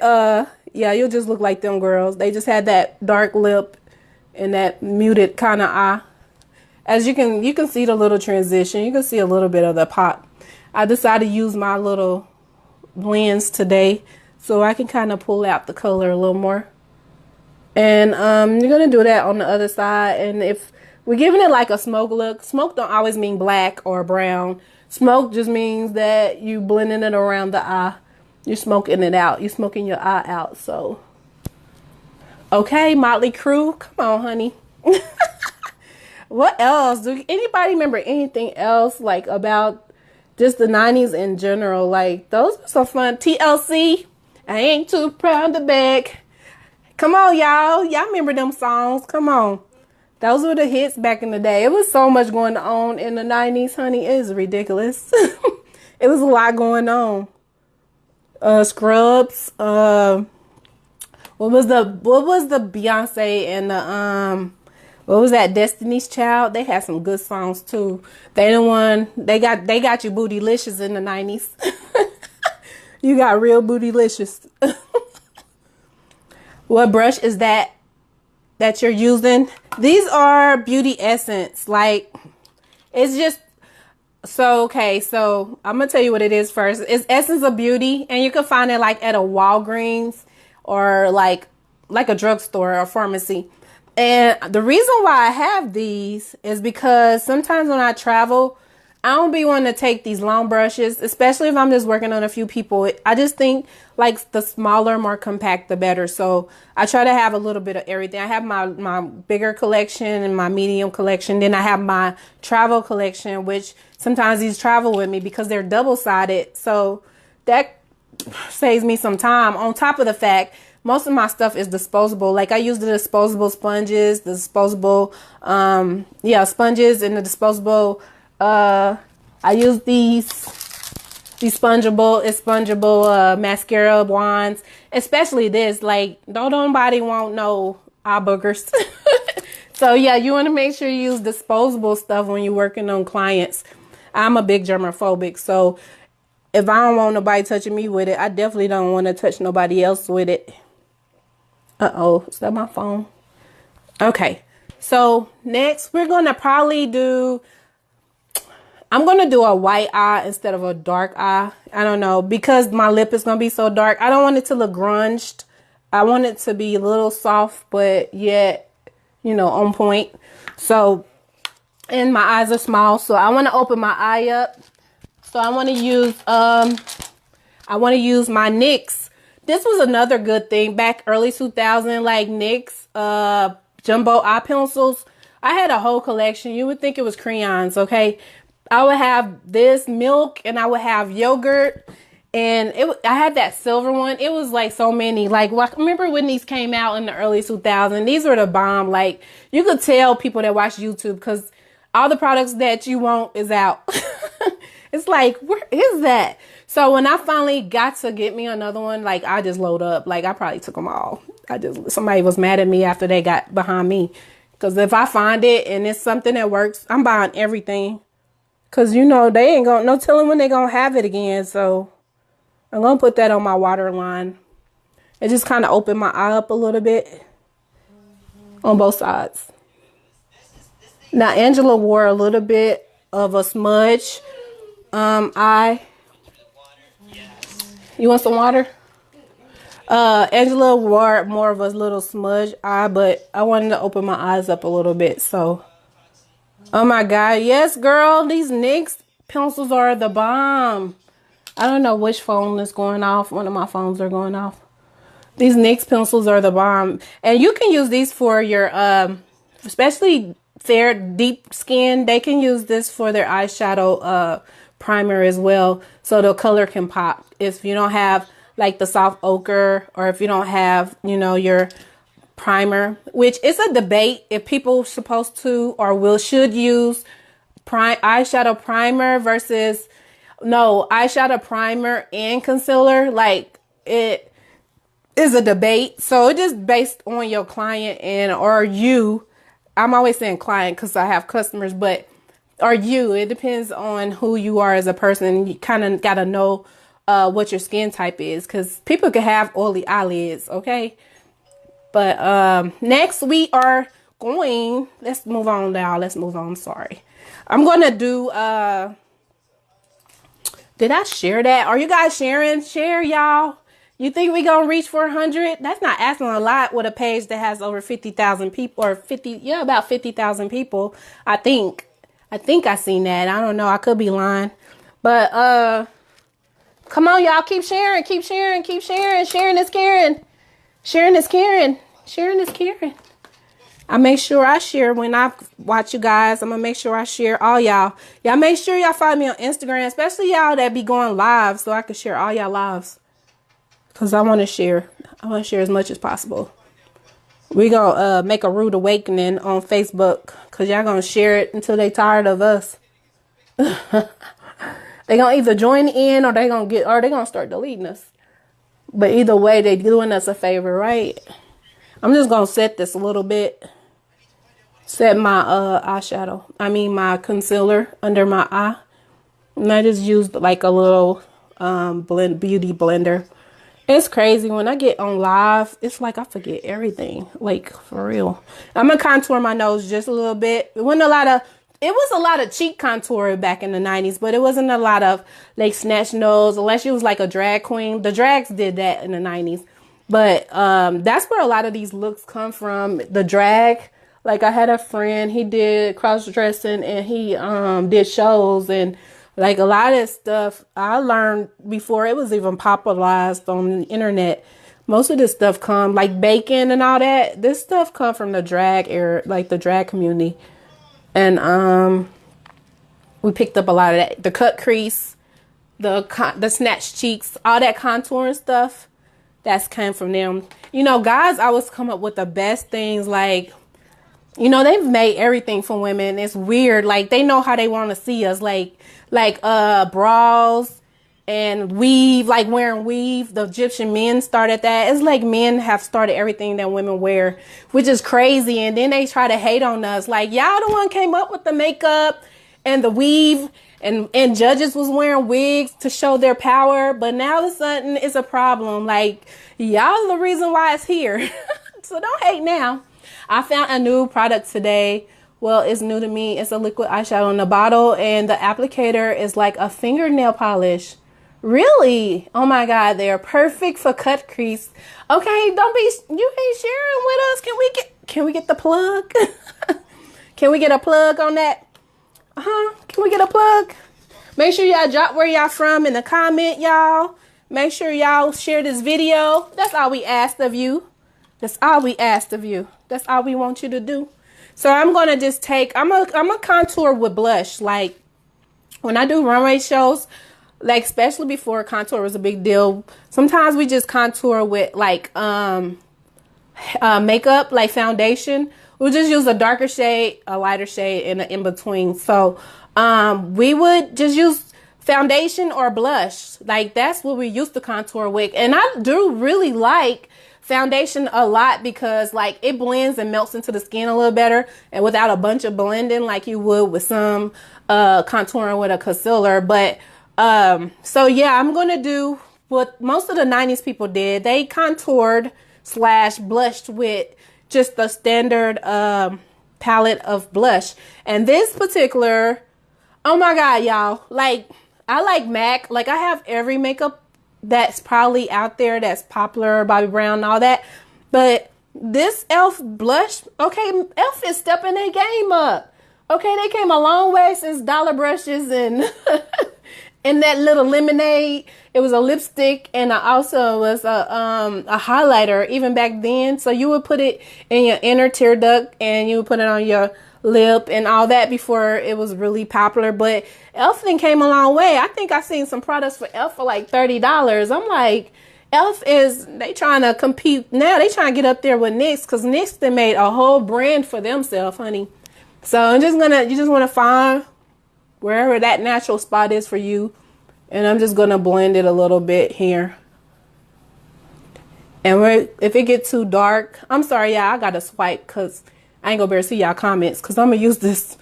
yeah, you'll just look like them girls. They just had that dark lip and that muted kind of eye. As you can see the little transition. You can see a little bit of the pop. I decided to use my little blends today so I can kind of pull out the color a little more. And, you're going to do that on the other side. And if we're giving it like a smoke look, smoke don't always mean black or brown. Smoke just means that you blending it around the eye. You're smoking it out. You're smoking your eye out. So, okay, Motley Crue. Come on, honey. What else? Do anybody remember anything else, like, about just the 90s in general? Like, those are some fun. TLC. I ain't too proud to beg. Come on, y'all. Y'all remember them songs. Come on. Those were the hits back in the day. It was so much going on in the 90s, honey. It is ridiculous. It was a lot going on. Scrubs, what was the Beyonce and the what was that, Destiny's Child? They had some good songs too. They got you bootylicious in the 90s. You got real bootylicious. What brush is that you're using? These are Beauty Essence. Like, it's just okay, so I'm gonna tell you what it is first. It's Essence of Beauty, and you can find it like at a Walgreens or like a drugstore or pharmacy. And the reason why I have these is because sometimes when I travel, I don't be wanting to take these long brushes, especially if I'm just working on a few people. I just think like the smaller, more compact, the better. So I try to have a little bit of everything. I have my bigger collection and my medium collection. Then I have my travel collection, which sometimes these travel with me because they're double-sided. So that saves me some time. On top of the fact, most of my stuff is disposable. Like I use the disposable sponges, the disposable, sponges and the disposable, I use these spongeable mascara wands, especially this. Like, don't nobody want no eye boogers. So yeah, you want to make sure you use disposable stuff when you're working on clients. I'm a big germophobic, so if I don't want nobody touching me with it, I definitely don't want to touch nobody else with it. Uh-oh, is that my phone? Okay, so next we're gonna probably do, I'm gonna do a white eye instead of a dark eye. I don't know, because my lip is gonna be so dark. I don't want it to look grunged. I want it to be a little soft, but yet, you know, on point. So, and my eyes are small, so I want to open my eye up. So I want to use my NYX. This was another good thing back early 2000, like NYX jumbo eye pencils. I had a whole collection. You would think it was crayons, okay? I would have this milk, and I would have yogurt, and I had that silver one. It was like so many. Like, remember when these came out in the early 2000s? These were the bomb. Like, you could tell people that watch YouTube, because all the products that you want is out. It's like, where is that? So when I finally got to get me another one, like, I just load up. Like, I probably took them all. Somebody was mad at me after they got behind me. Because if I find it and it's something that works, I'm buying everything. Because, you know, they ain't no telling when they going to have it again. So I'm going to put that on my waterline. It just kind of opened my eye up a little bit on both sides. Now, Angela wore a little bit of a smudge eye. You want some water? Angela wore more of a little smudge eye, but I wanted to open my eyes up a little bit. So, oh my God. Yes, girl. These NYX pencils are the bomb. I don't know which phone is going off. One of my phones are going off. These NYX pencils are the bomb. And you can use these for your, especially fair, deep skin. They can use this for their eyeshadow primer as well. So the color can pop. If you don't have like the soft ochre, or if you don't have, you know, your primer, which is a debate if people supposed to or should use eyeshadow primer versus eyeshadow primer and concealer. Like, it is a debate. So it is based on your client or you. I'm always saying client because I have customers, but it depends on who you are as a person. You kind of got to know what your skin type is, because people can have oily eyelids, okay? But next we are going, let's move on now. Let's move on. Sorry. I'm going to do, did I share that? Are you guys sharing? Share, y'all. You think we going to reach 400? That's not asking a lot with a page that has over 50,000 people, or about 50,000 people. I think I seen that. I don't know. I could be lying. But, come on, y'all. Keep sharing. Keep sharing. Keep sharing. Sharing is caring. Sharing is caring. Sharing is caring. I make sure I share when I watch you guys. I'm going to make sure I share all y'all. Y'all make sure y'all follow me on Instagram, especially y'all that be going live, so I can share all y'all lives. Because I want to share. I want to share as much as possible. We going to make a rude awakening on Facebook, because y'all going to share it until they tired of us. They going to either join in, or they going to start deleting us. But either way, they doing us a favor, right? I'm just going to set this a little bit. Set my eyeshadow. My concealer under my eye. And I just used like a little beauty blender. It's crazy. When I get on live, it's like I forget everything. Like, for real. I'm going to contour my nose just a little bit. It was a lot of cheek contour back in the 90s, but it wasn't a lot of like snatch nose, unless you was like a drag queen. The drags did that in the 90s. But that's where a lot of these looks come from. The drag. Like, I had a friend, he did cross-dressing, and he did shows, and like a lot of stuff I learned before it was even popularized on the internet. Most of this stuff come, like bacon and all that, this stuff come from the drag era, like the drag community. And we picked up a lot of that. The cut crease, the snatched cheeks, all that contouring stuff, that's came from them. You know, guys always come up with the best things. Like, you know, they've made everything for women. It's weird. Like, they know how they want to see us. Like bras and weave, like wearing weave. The Egyptian men started that. It's like men have started everything that women wear, which is crazy. And then they try to hate on us. Like, y'all the one came up with the makeup and the weave, and judges was wearing wigs to show their power. But now all of a sudden it's a problem. Like, y'all the reason why it's here. So don't hate now. I found a new product today. Well, it's new to me. It's a liquid eyeshadow in the bottle, and the applicator is like a fingernail polish. Really? Oh my God, they're perfect for cut crease. Okay, don't be, you ain't sharing with us. Can we get the plug? Can we get a plug on that? Can we get a plug? Make sure y'all drop where y'all from in the comment, y'all. Make sure y'all share this video. That's all we asked of you. That's all we asked of you. That's all we want you to do. So I'm gonna just take, I'm a contour with blush. Like when I do runway shows, like especially before contour was a big deal, sometimes we just contour with like makeup, like foundation. We'll just use a darker shade, a lighter shade, and an in-between. So we would just use foundation or blush. Like that's what we used to contour with. And I do really like foundation a lot because like it blends and melts into the skin a little better, and without a bunch of blending like you would with some contouring with a concealer. But so yeah, I'm gonna do what most of the 90s people did. They contoured / blushed with just the standard palette of blush. And this particular, oh my God, y'all, like I like MAC. Like I have every makeup that's probably out there that's popular, Bobbi Brown and all that, but this e.l.f. blush, okay, e.l.f. is stepping their game up. Okay, they came a long way since dollar brushes and and that little lemonade. It was a lipstick, and I also was a highlighter even back then. So you would put it in your inner tear duct, and you would put it on your lip and all that before it was really popular. But e.l.f. then came a long way. I think I seen some products for e.l.f. for like $30. I'm like, e.l.f. they trying to compete now. They trying to get up there with NYX, because NYX they made a whole brand for themselves, honey. So you just want to find wherever that natural spot is for you. And I'm just going to blend it a little bit here. And if it gets too dark, I'm sorry, y'all, I got to swipe because I ain't going to be able to see y'all comments, because I'm going to use this.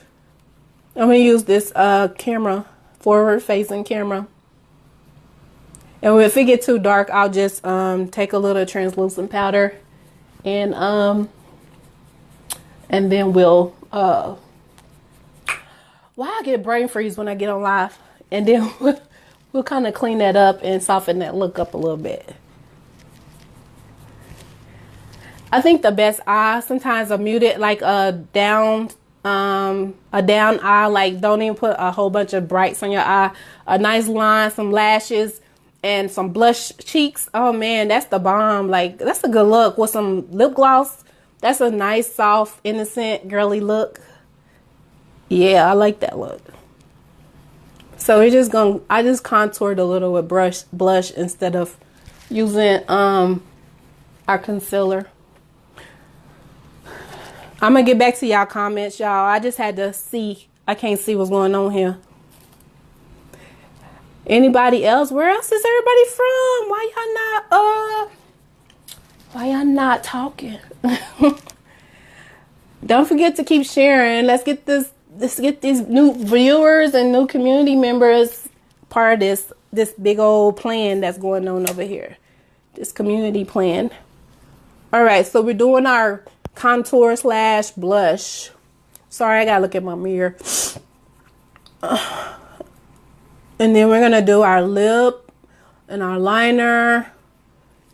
I'm going to use this camera, forward facing camera. And if it gets too dark, I'll just take a little translucent powder and then we'll I get brain freeze when I get on live, and then we'll kind of clean that up and soften that look up a little bit. I think the best eye, sometimes a muted, like a down eye, like don't even put a whole bunch of brights on your eye. A nice line, some lashes, and some blush cheeks. Oh man, that's the bomb. Like that's a good look with some lip gloss. That's a nice, soft, innocent, girly look. Yeah, I like that look. So I just contoured a little with blush instead of using our concealer. I'm gonna get back to y'all comments, y'all. I just had to see. I can't see what's going on here. Anybody else? Where else is everybody from? Why y'all not talking? Don't forget to keep sharing. Let's get these new viewers and new community members part of this big old plan that's going on over here. This community plan. All right, so we're doing our contour / blush. Sorry, I gotta look at my mirror. And then we're gonna do our lip and our liner.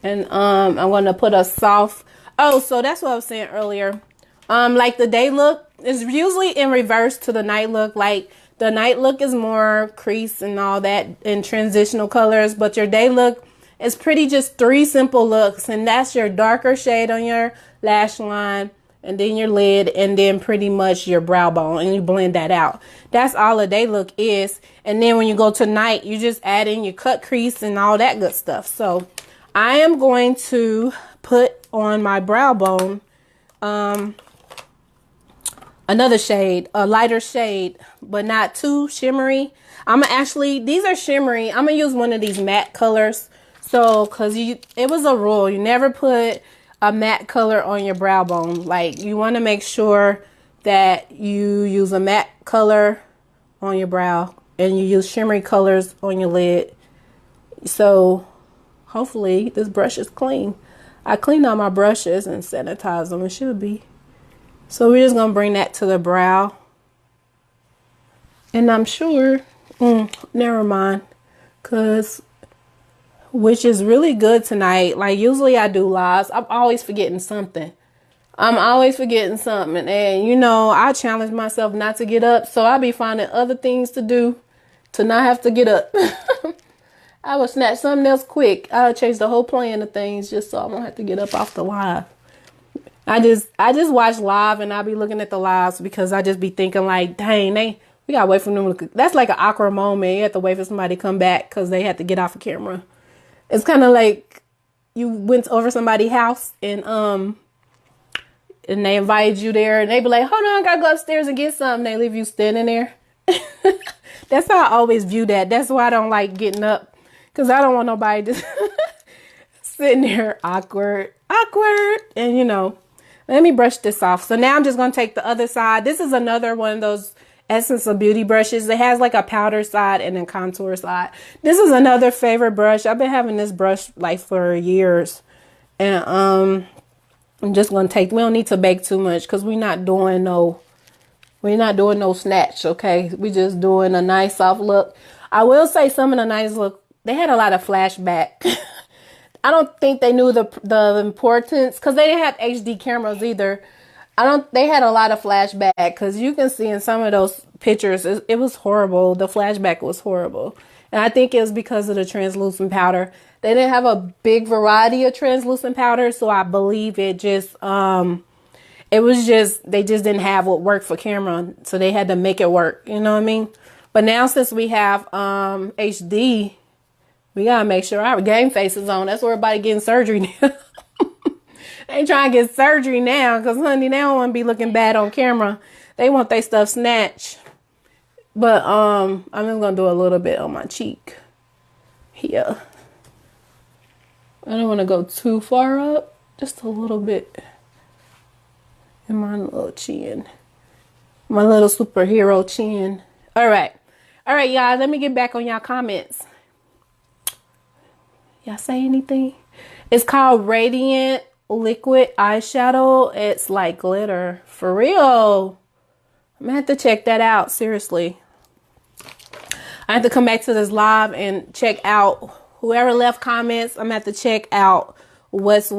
And I'm gonna put a soft. Oh, so that's what I was saying earlier. Like the day look is usually in reverse to the night look. Like the night look is more crease and all that in transitional colors, but your day look is pretty just 3 simple looks, and that's your darker shade on your lash line, and then your lid, and then pretty much your brow bone, and you blend that out. That's all a day look is. And then when you go to night, you just add in your cut crease and all that good stuff. So I am going to put on my brow bone another shade, a lighter shade, but not too shimmery. These are shimmery. I'm gonna use one of these matte colors. So, cause it was a rule, you never put a matte color on your brow bone. Like you want to make sure that you use a matte color on your brow and you use shimmery colors on your lid. So hopefully this brush is clean. I cleaned all my brushes and sanitized them. It should be So we're just gonna bring that to the brow. And I'm sure, never mind, cause which is really good tonight. Like usually I do lives. I'm always forgetting something. And you know, I challenge myself not to get up. So I'll be finding other things to do to not have to get up. I will snatch something else quick. I'll change the whole plan of things just so I won't have to get up off the live. I just watch live and I'll be looking at the lives because I just be thinking like, dang, we gotta wait for them to, that's like an awkward moment. You have to wait for somebody to come back because they had to get off of camera. It's kind of like you went over somebody's house and they invited you there and they be like, hold on, I gotta go upstairs and get something. They leave you standing there. That's how I always view that. That's why I don't like getting up, because I don't want nobody just sitting there awkward. And you know, let me brush this off. So now I'm just going to take the other side. This is another one of those Essence of Beauty brushes. It has like a powder side and a contour side. This is another favorite brush. I've been having this brush like for years. And I'm just going to take, we don't need to bake too much because we're not doing no snatch, okay? We just doing a nice soft look. I will say some of the nice look, they had a lot of flashback. I don't think they knew the importance because they didn't have HD cameras either. They had a lot of flashback because you can see in some of those pictures, it was horrible. The flashback was horrible. And I think it was because of the translucent powder. They didn't have a big variety of translucent powder. So I believe it just, they just didn't have what worked for camera. So they had to make it work. You know what I mean? But now since we have HD, we gotta make sure our game face is on. That's where everybody getting surgery now. They trying to get surgery now because, honey, they don't want to be looking bad on camera. They want their stuff snatched. But I'm just gonna do a little bit on my cheek here. I don't want to go too far up. Just a little bit in my little chin. My little superhero chin. All right, y'all. Let me get back on y'all comments. Y'all say anything? It's called Radiant Liquid Eyeshadow. It's like glitter. For real. I'm gonna have to check that out. Seriously. I have to come back to this live and check out whoever left comments. I'm gonna have to check out what's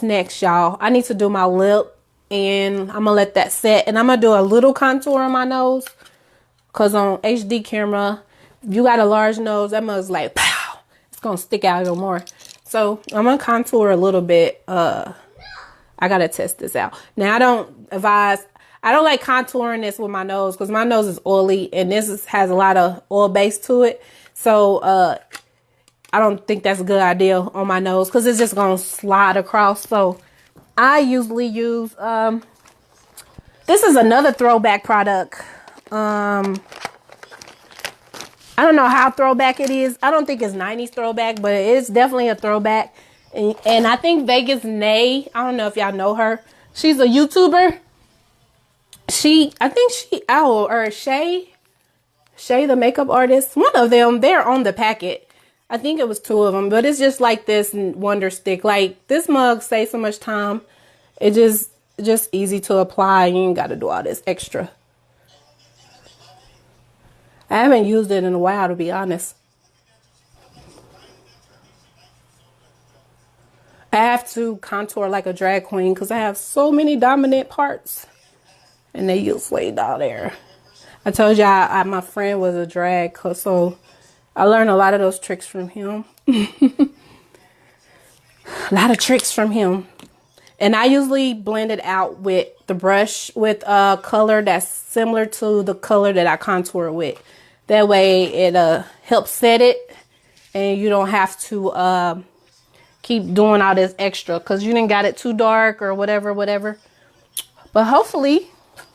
next, y'all. I need to do my lip and I'm gonna let that set. And I'm gonna do a little contour on my nose. Cause on HD camera, if you got a large nose, that mug's like, pow, it's going to stick out a little more. So I'm going to contour a little bit. I got to test this out. Now, I don't like contouring this with my nose because my nose is oily and this has a lot of oil base to it. So I don't think that's a good idea on my nose because it's just going to slide across. So I usually use, this is another throwback product. I don't know how throwback it is. I don't think it's 90s throwback, but it's definitely a throwback. And I think Vegas Nay, I don't know if y'all know her. She's a YouTuber. Shay, the makeup artist. One of them, they're on the packet. I think it was two of them, but it's just like this wonder stick. Like this mug saves so much time. It just easy to apply. You ain't got to do all this extra. I haven't used it in a while, to be honest. I have to contour like a drag queen because I have so many dominant parts. And they usually down there. I told y'all my friend was a drag, so I learned a lot of those tricks from him. A lot of tricks from him. And I usually blend it out with the brush with a color that's similar to the color that I contour with. That way it helps set it and you don't have to keep doing all this extra because you didn't got it too dark or whatever. But hopefully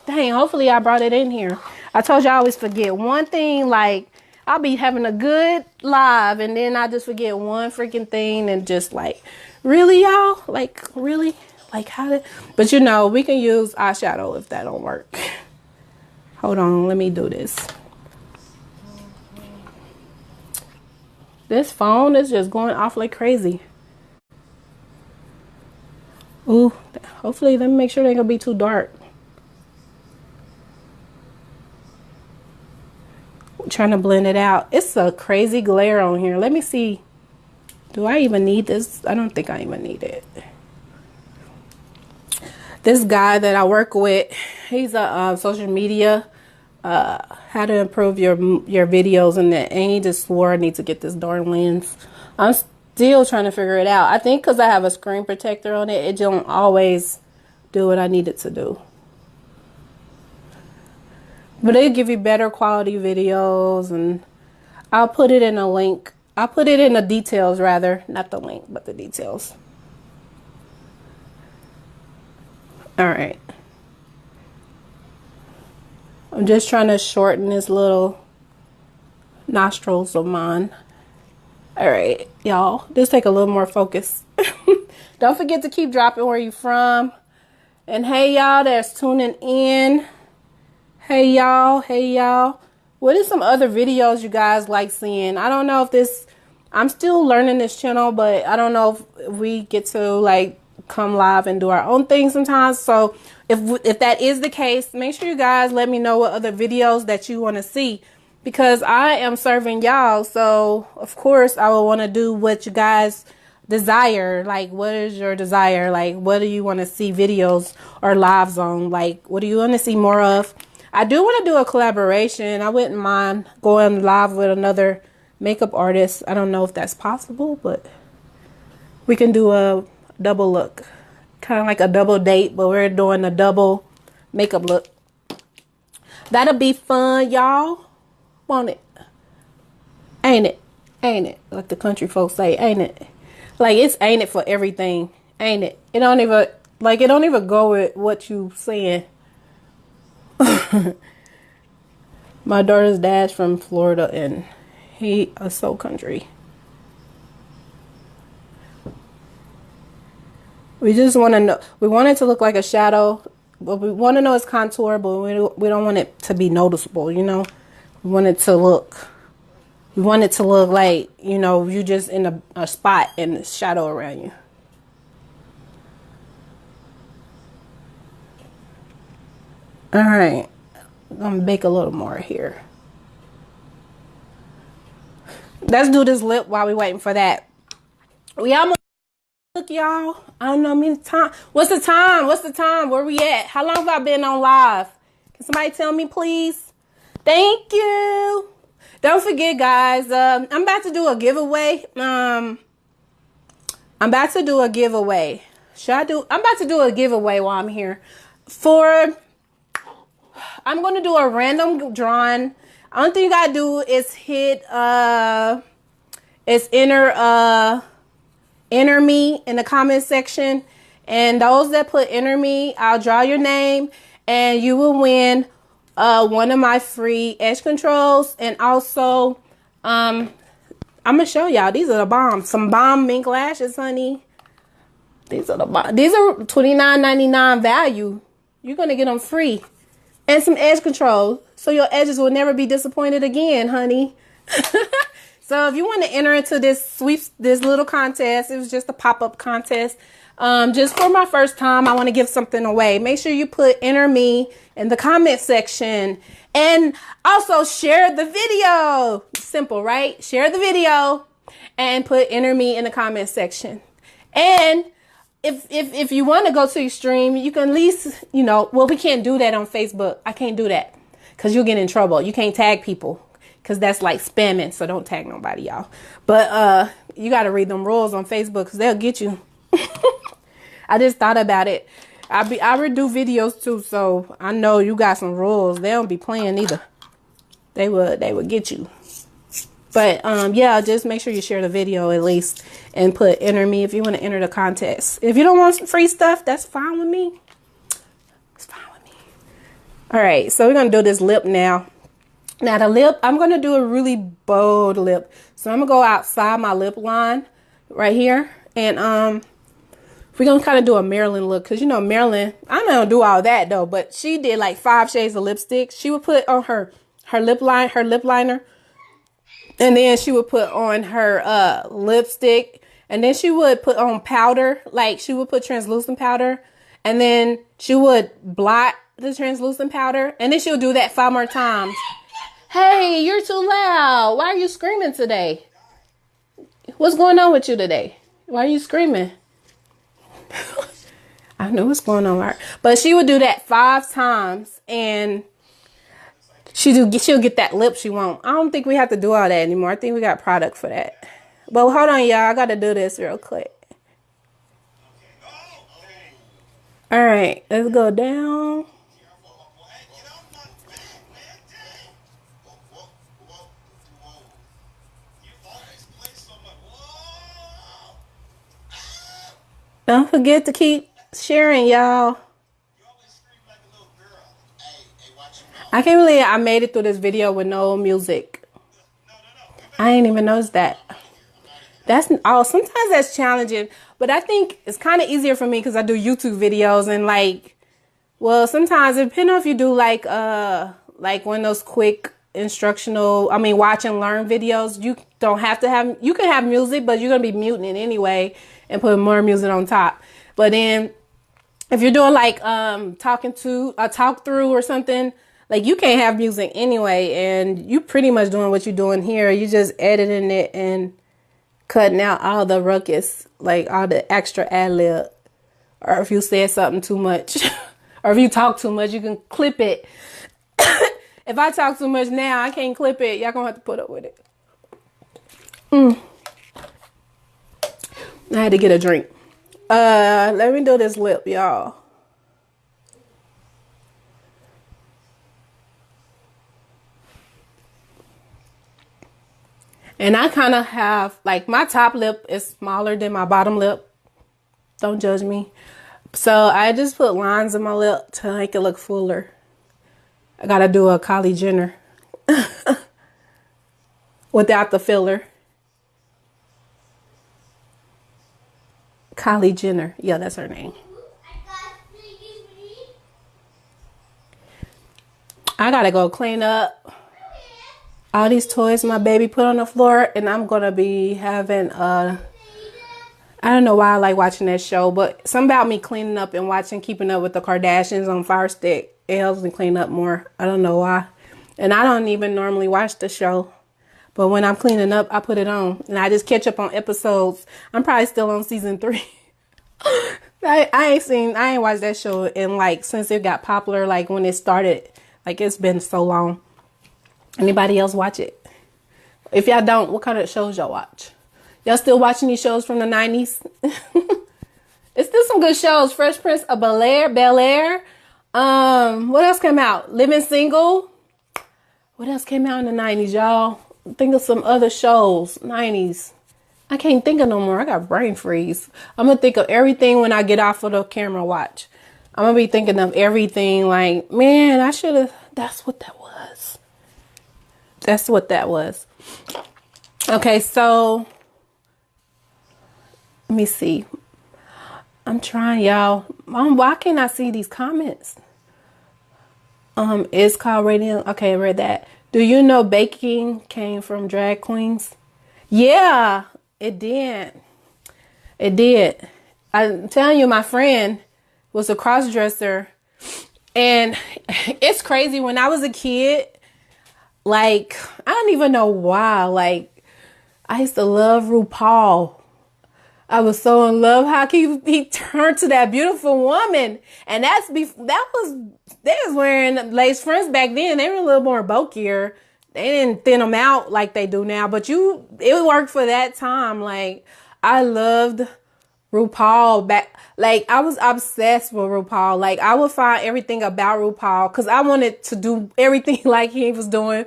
I brought it in here. I told you I always forget one thing. Like I'll be having a good live and then I just forget one freaking thing and just like, really, y'all? Like, really? Like how did... But you know, we can use eyeshadow if that don't work. Hold on, let me do this. This phone is just going off like crazy. Ooh, hopefully, let me make sure they ain't gonna be too dark. I'm trying to blend it out. It's a crazy glare on here. Let me see. Do I even need this? I don't think I even need it. This guy that I work with, he's a social media, how to improve your videos and that. And he just swore I need to get this darn lens. I'm still trying to figure it out. I think because I have a screen protector on it, it don't always do what I need it to do. But it'll give you better quality videos, and I'll put it in a link. I'll put it in the details rather, not the link, but the details. All right. I'm just trying to shorten this little nostrils of mine. All right, y'all, just take a little more focus. Don't forget to keep dropping where you from. And hey, y'all that's tuning in. Hey, y'all. Hey, y'all. What are some other videos you guys like seeing? I don't know if this, I'm still learning this channel, but I don't know if we get to like come live and do our own thing sometimes. So if that is the case, make sure you guys let me know what other videos that you want to see, because I am serving y'all. So of course I will want to do what you guys desire. Like, what is your desire? Like, what do you want to see videos or lives on? Like, what do you want to see more of? I do want to do a collaboration. I wouldn't mind going live with another makeup artist. I don't know if that's possible, but we can do a double look, kind of like a double date, but we're doing a double makeup look. That'll be fun, y'all. Want it? Ain't it? Ain't it? Like the country folks say, ain't it? Like, it's ain't it for everything, ain't it? It don't even go with what you saying. My daughter's dad's from Florida, and he is so country. We just want to know. We want it to look like a shadow, but we want to know it's contour, but we don't want it to be noticeable, you know? We want it to look like, you know, you just in a spot and shadow around you. All right. I'm going to bake a little more here. Let's do this lip while we're waiting for that. We almost, look, y'all. I don't know how many time. What's the time? What's the time? Where we at? How long have I been on live? Can somebody tell me, please? Thank you. Don't forget, guys. I'm about to do a giveaway. I'm about to do a giveaway. I'm about to do a giveaway while I'm here. I'm going to do a random drawing. Only thing you got to do is hit, enter me in the comment section. And those that put enter me, I'll draw your name and you will win one of my free edge controls. And also, I'm going to show y'all. These are the bombs. Some bomb mink lashes, honey. These are the bombs. These are $29.99 value. You're going to get them free. And some edge control, so your edges will never be disappointed again, honey. So if you want to enter into this little contest, it was just a pop-up contest. Just for my first time, I want to give something away. Make sure you put enter me in the comment section. And also share the video. Simple, right? Share the video and put enter me in the comment section. And if you want to go to extreme, you can at least, you know, well, we can't do that on Facebook. I can't do that because you'll get in trouble. You can't tag people because that's like spamming. So don't tag nobody, y'all. But you got to read them rules on Facebook because they'll get you. I just thought about it. I would do videos too, so I know you got some rules. They don't be playing either. They would get you. But yeah, just make sure you share the video at least and put enter me if you want to enter the contest. If you don't want some free stuff, that's fine with me. It's fine with me. All right, so we're gonna do this lip now. Now the lip, I'm gonna do a really bold lip. So I'm gonna go outside my lip line right here, and we're gonna kind of do a Marilyn look, because you know Marilyn, I don't do all that though, but she did like 5 shades of lipstick. She would put on her lip liner, and then she would put on her lipstick, And then she would put on powder, like she would put translucent powder, and then she would blot the translucent powder, and then she'll do that 5 more times. Hey, you're too loud. Why are you screaming today? What's going on with you today? Why are you screaming? I know what's going on with her. But she would do that 5 times, and she'll get that lip she wants. I don't think we have to do all that anymore. I think we got product for that. But hold on, y'all. I got to do this real quick. All right, let's go down. Don't forget to keep sharing, y'all. I can't believe I made it through this video with no music. I ain't even noticed that. Sometimes that's challenging, but I think it's kind of easier for me because I do YouTube videos, and sometimes depending on if you do like one of those quick instructional, watch and learn videos, you don't have to have, you can have music, but you're going to be muting it anyway and put more music on top. But then if you're doing like talk through or something, like you can't have music anyway, and you pretty much doing what you're doing here. You just editing it and cutting out all the ruckus, like all the extra ad lib, or if you said something too much, or if you talk too much, you can clip it. If I talk too much now, I can't clip it. Y'all gonna have to put up with it. I had to get a drink. Let me do this lip, y'all. And I kind of have, like, my top lip is smaller than my bottom lip. Don't judge me. So I just put lines in my lip to make it look fuller. I got to do a Kylie Jenner without the filler. Kylie Jenner. Yeah, that's her name. I got to go clean up all these toys my baby put on the floor, and I'm going to be having I don't know why I like watching that show, but something about me cleaning up and watching Keeping Up with the Kardashians on Fire Stick, it helps me clean up more. I don't know why. And I don't even normally watch the show, but when I'm cleaning up, I put it on, and I just catch up on episodes. I'm probably still on season 3. I ain't watched that show in like since it got popular, like when it started. Like, it's been so long. Anybody else watch it? If y'all don't, what kind of shows y'all watch? Y'all still watching these shows from the 90s? It's still some good shows. Fresh Prince of Bel-Air. What else came out? Living Single. What else came out in the 90s, y'all? Think of some other shows. 90s. I can't think of no more. I got brain freeze. I'm going to think of everything when I get off of the camera watch. I'm going to be thinking of everything like, man, I should have. That's what that was. That's what that was. Okay, so let me see. I'm trying, y'all. Why can't I see these comments? It's called radio. Okay, I read that. Do you know baking came from drag queens? Yeah, it did. It did. I'm telling you, my friend was a cross-dresser, and it's crazy. When I was a kid, like, I don't even know why. Like, I used to love RuPaul. I was so in love how he turned to that beautiful woman. And they was wearing lace fronts back then. They were a little more bulkier. They didn't thin them out like they do now. But it worked for that time. Like, I loved RuPaul back. Like, I was obsessed with RuPaul. Like, I would find everything about RuPaul because I wanted to do everything like he was doing.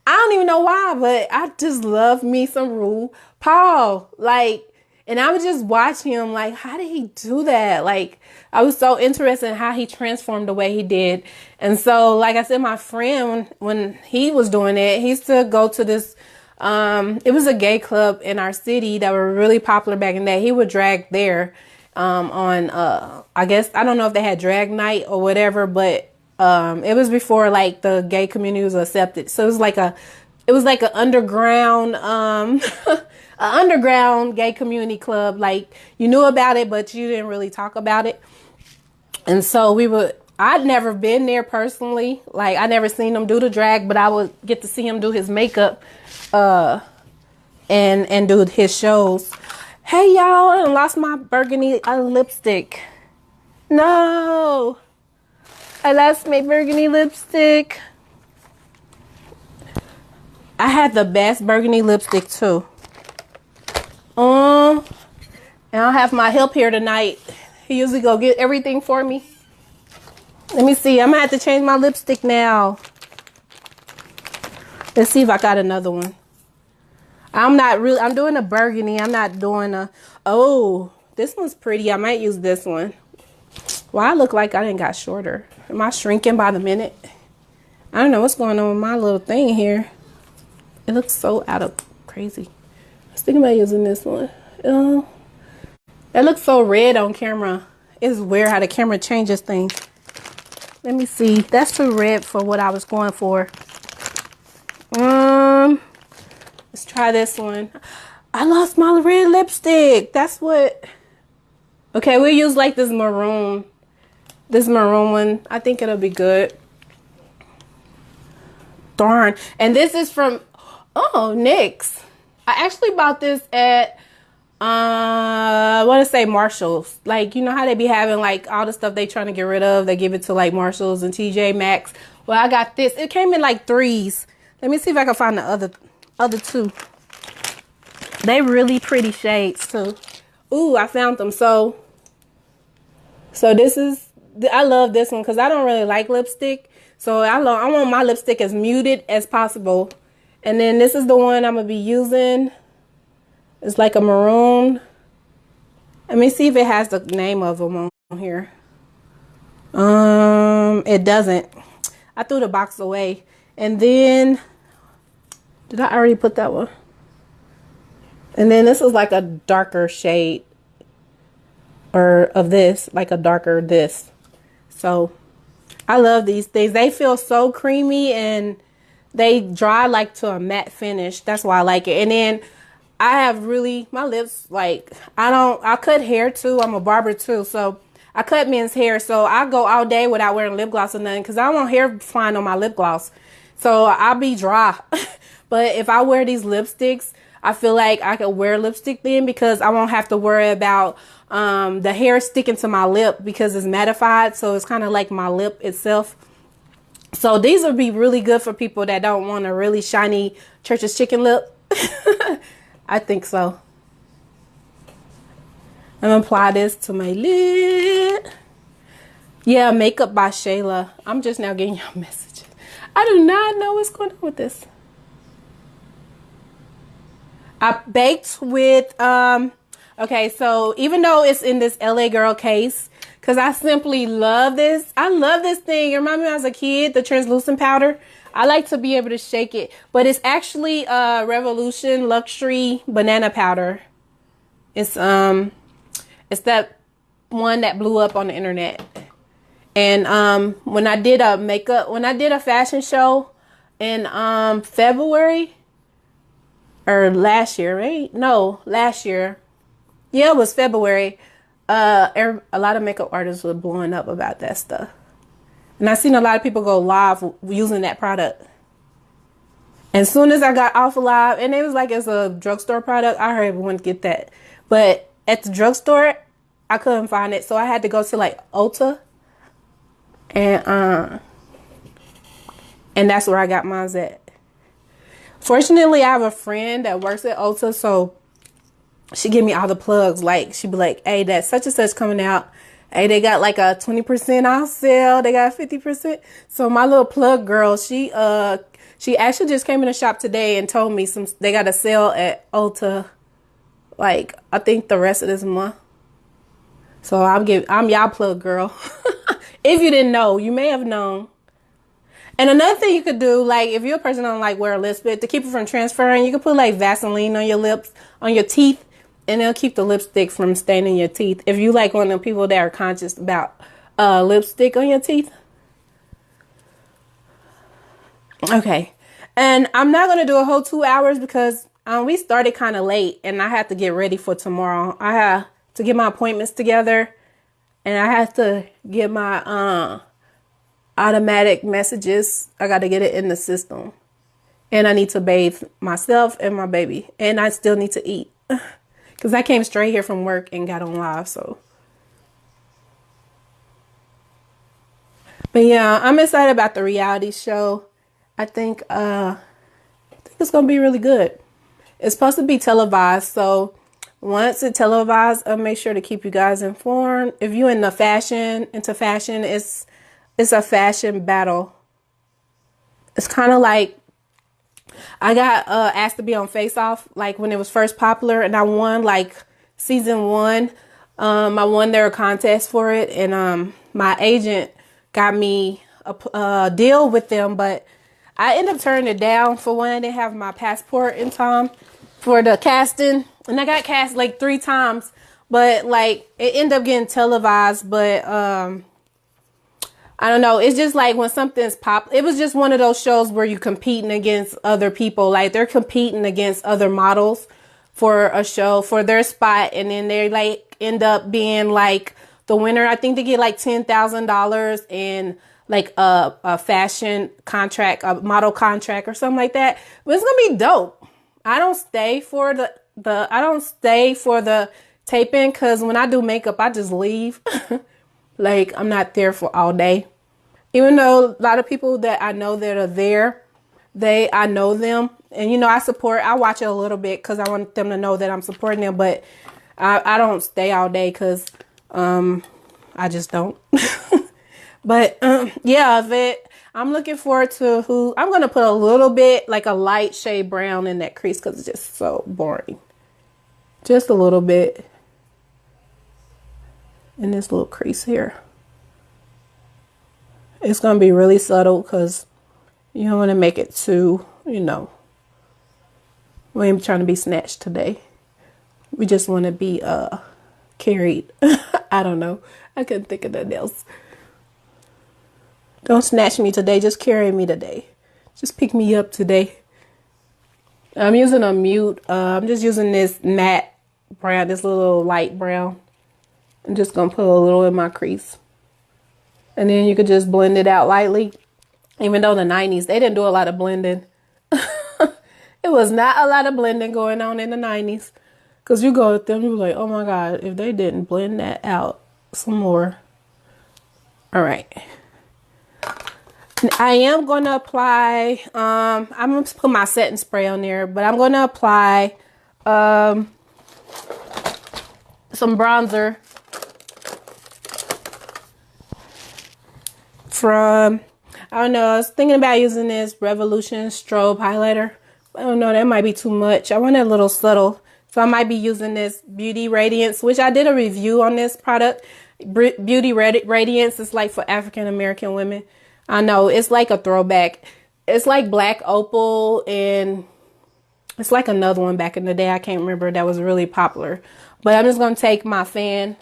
I don't even know why, but I just love me some RuPaul. Like, and I would just watch him, like, how did he do that? Like, I was so interested in how he transformed the way he did. And so, like I said, my friend, when he was doing it, he used to go to this, it was a gay club in our city that were really popular back in the day. He would drag there on, I guess, I don't know if they had drag night or whatever, but it was before, like, the gay community was accepted. So it was like an underground underground gay community club. Like, you knew about it, but you didn't really talk about it. And so I'd never been there personally. Like, I never seen him do the drag, but I would get to see him do his makeup, and do his shows. Hey y'all, I lost my burgundy lipstick. No, I lost my burgundy lipstick. I had the best burgundy lipstick too. And I have my help here tonight. He usually go get everything for me. Let me see. I'm gonna have to change my lipstick now. Let's see if I got another one. I'm doing a burgundy. I'm not doing oh, this one's pretty. I might use this one. Well, I look like I didn't got shorter. Am I shrinking by the minute? I don't know what's going on with my little thing here. It looks so out of crazy. I was thinking about using this one. It looks so red on camera. It's weird how the camera changes things. Let me see. That's too red for what I was going for. Let's try this one. I lost my red lipstick. That's what. Okay, we'll use like this maroon. This maroon one. I think it'll be good. Darn. And this is from, NYX. I actually bought this at, I want to say Marshall's. Like, you know how they be having like all the stuff they trying to get rid of. They give it to like Marshall's and TJ Maxx. Well, I got this. It came in like 3s. Let me see if I can find the other 2. They really pretty shades too. Ooh, I found them. So this is, I love this one because I don't really like lipstick. So I want my lipstick as muted as possible. And then this is the one I'm going to be using. It's like a maroon. Let me see if it has the name of them on here. It doesn't. I threw the box away. And then, did I already put that one? And then this is like a darker shade, or of this, like a darker this. So I love these things. They feel so creamy and they dry like to a matte finish. That's why I like it. And then I have really, my lips, like, I cut hair too. I'm a barber too. So I cut men's hair. So I go all day without wearing lip gloss or nothing because I don't want hair flying on my lip gloss. So I'll be dry. But if I wear these lipsticks, I feel like I could wear lipstick then because I won't have to worry about the hair sticking to my lip because it's mattified. So it's kind of like my lip itself. So these would be really good for people that don't want a really shiny Church's Chicken lip. I think so. I'm gonna apply this to my lid. Yeah, Makeup by Shayla. I'm just now getting y'all messages. I do not know what's going on with this. I baked with, okay, so even though it's in this LA Girl case, because I simply love this. I love this thing. It reminds me when I was a kid, the translucent powder. I like to be able to shake it. But it's actually Revolution Luxury Banana Powder. It's that one that blew up on the internet. And when I did a fashion show in February, or last year, right? No, last year. Yeah, it was February. A lot of makeup artists were blowing up about that stuff. And I seen a lot of people go live using that product. And as soon as I got off of live, and it was like it's a drugstore product, I heard everyone get that. But at the drugstore, I couldn't find it. So I had to go to like Ulta. And that's where I got mine at. Fortunately, I have a friend that works at Ulta, so she give me all the plugs. Like, she be like, hey, that such and such coming out. Hey, they got like a 20% off sale. They got 50%. So my little plug girl, she actually just came in the shop today and told me they got a sale at Ulta, like, I think the rest of this month. So I'm y'all plug girl. If you didn't know, you may have known. And another thing you could do, like, if you're a person that don't like wear a lipstick, to keep it from transferring, you could put like Vaseline on your lips, on your teeth, and it'll keep the lipstick from staining your teeth. If you like one of the people that are conscious about lipstick on your teeth. Okay. And I'm not going to do a whole 2 hours because We started kind of late, and I had to get ready for tomorrow. I had to get my appointments together, and I have to get my automatic messages. I got to get it in the system. And I need to bathe myself and my baby. And I still need to eat. Because I came straight here from work and got on live, so. But yeah, I'm excited about the reality show. I think it's going to be really good. It's supposed to be televised, so once it's televised, I'll make sure to keep you guys informed. If you're into fashion, it's a fashion battle. It's kind of like, I got asked to be on Face Off, like when it was first popular, and I won like season 1. I won their contest for it, and my agent got me a deal with them, but I ended up turning it down. For one, I didn't have my passport in time for the casting, and I got cast like 3 times, but like it ended up getting televised. But I don't know, it's just like when something's it was just one of those shows where you're competing against other people, like they're competing against other models for a show for their spot, and then they like end up being like the winner. I think they get like $10,000 and like a fashion contract, a model contract or something like that. But it's gonna be dope. I don't stay for the taping, because when I do makeup, I just leave. Like, I'm not there for all day. Even though a lot of people that I know that are there, I know them. And, you know, I watch it a little bit because I want them to know that I'm supporting them. But I don't stay all day because I just don't. But yeah, I'm looking forward to who I'm going to put a little bit, like a light shade brown in that crease, because it's just so boring. Just a little bit in this little crease here. It's going to be really subtle because you don't want to make it too, you know, we ain't trying to be snatched today. We just want to be carried. I don't know. I couldn't think of nothing else. Don't snatch me today. Just carry me today. Just pick me up today. I'm using a mute. I'm just using this matte brown, this little light brown. I'm just going to put a little in my crease. And then you could just blend it out lightly. Even though the 90s, they didn't do a lot of blending. It was not a lot of blending going on in the 90s. Because you go with them, you're like, oh my God, if they didn't blend that out some more. All right. I am going to apply, I'm going to put my setting spray on there, but I'm going to apply some bronzer from, I don't know, I was thinking about using this Revolution strobe highlighter. I don't know, that might be too much. I want it a little subtle. So I might be using this Beauty Radiance, which I did a review on this product. Beauty Radiance is like for African American women. I know, it's like a throwback. It's like Black Opal, and it's like another one back in the day. I can't remember, that was really popular. But I'm just going to take my fan.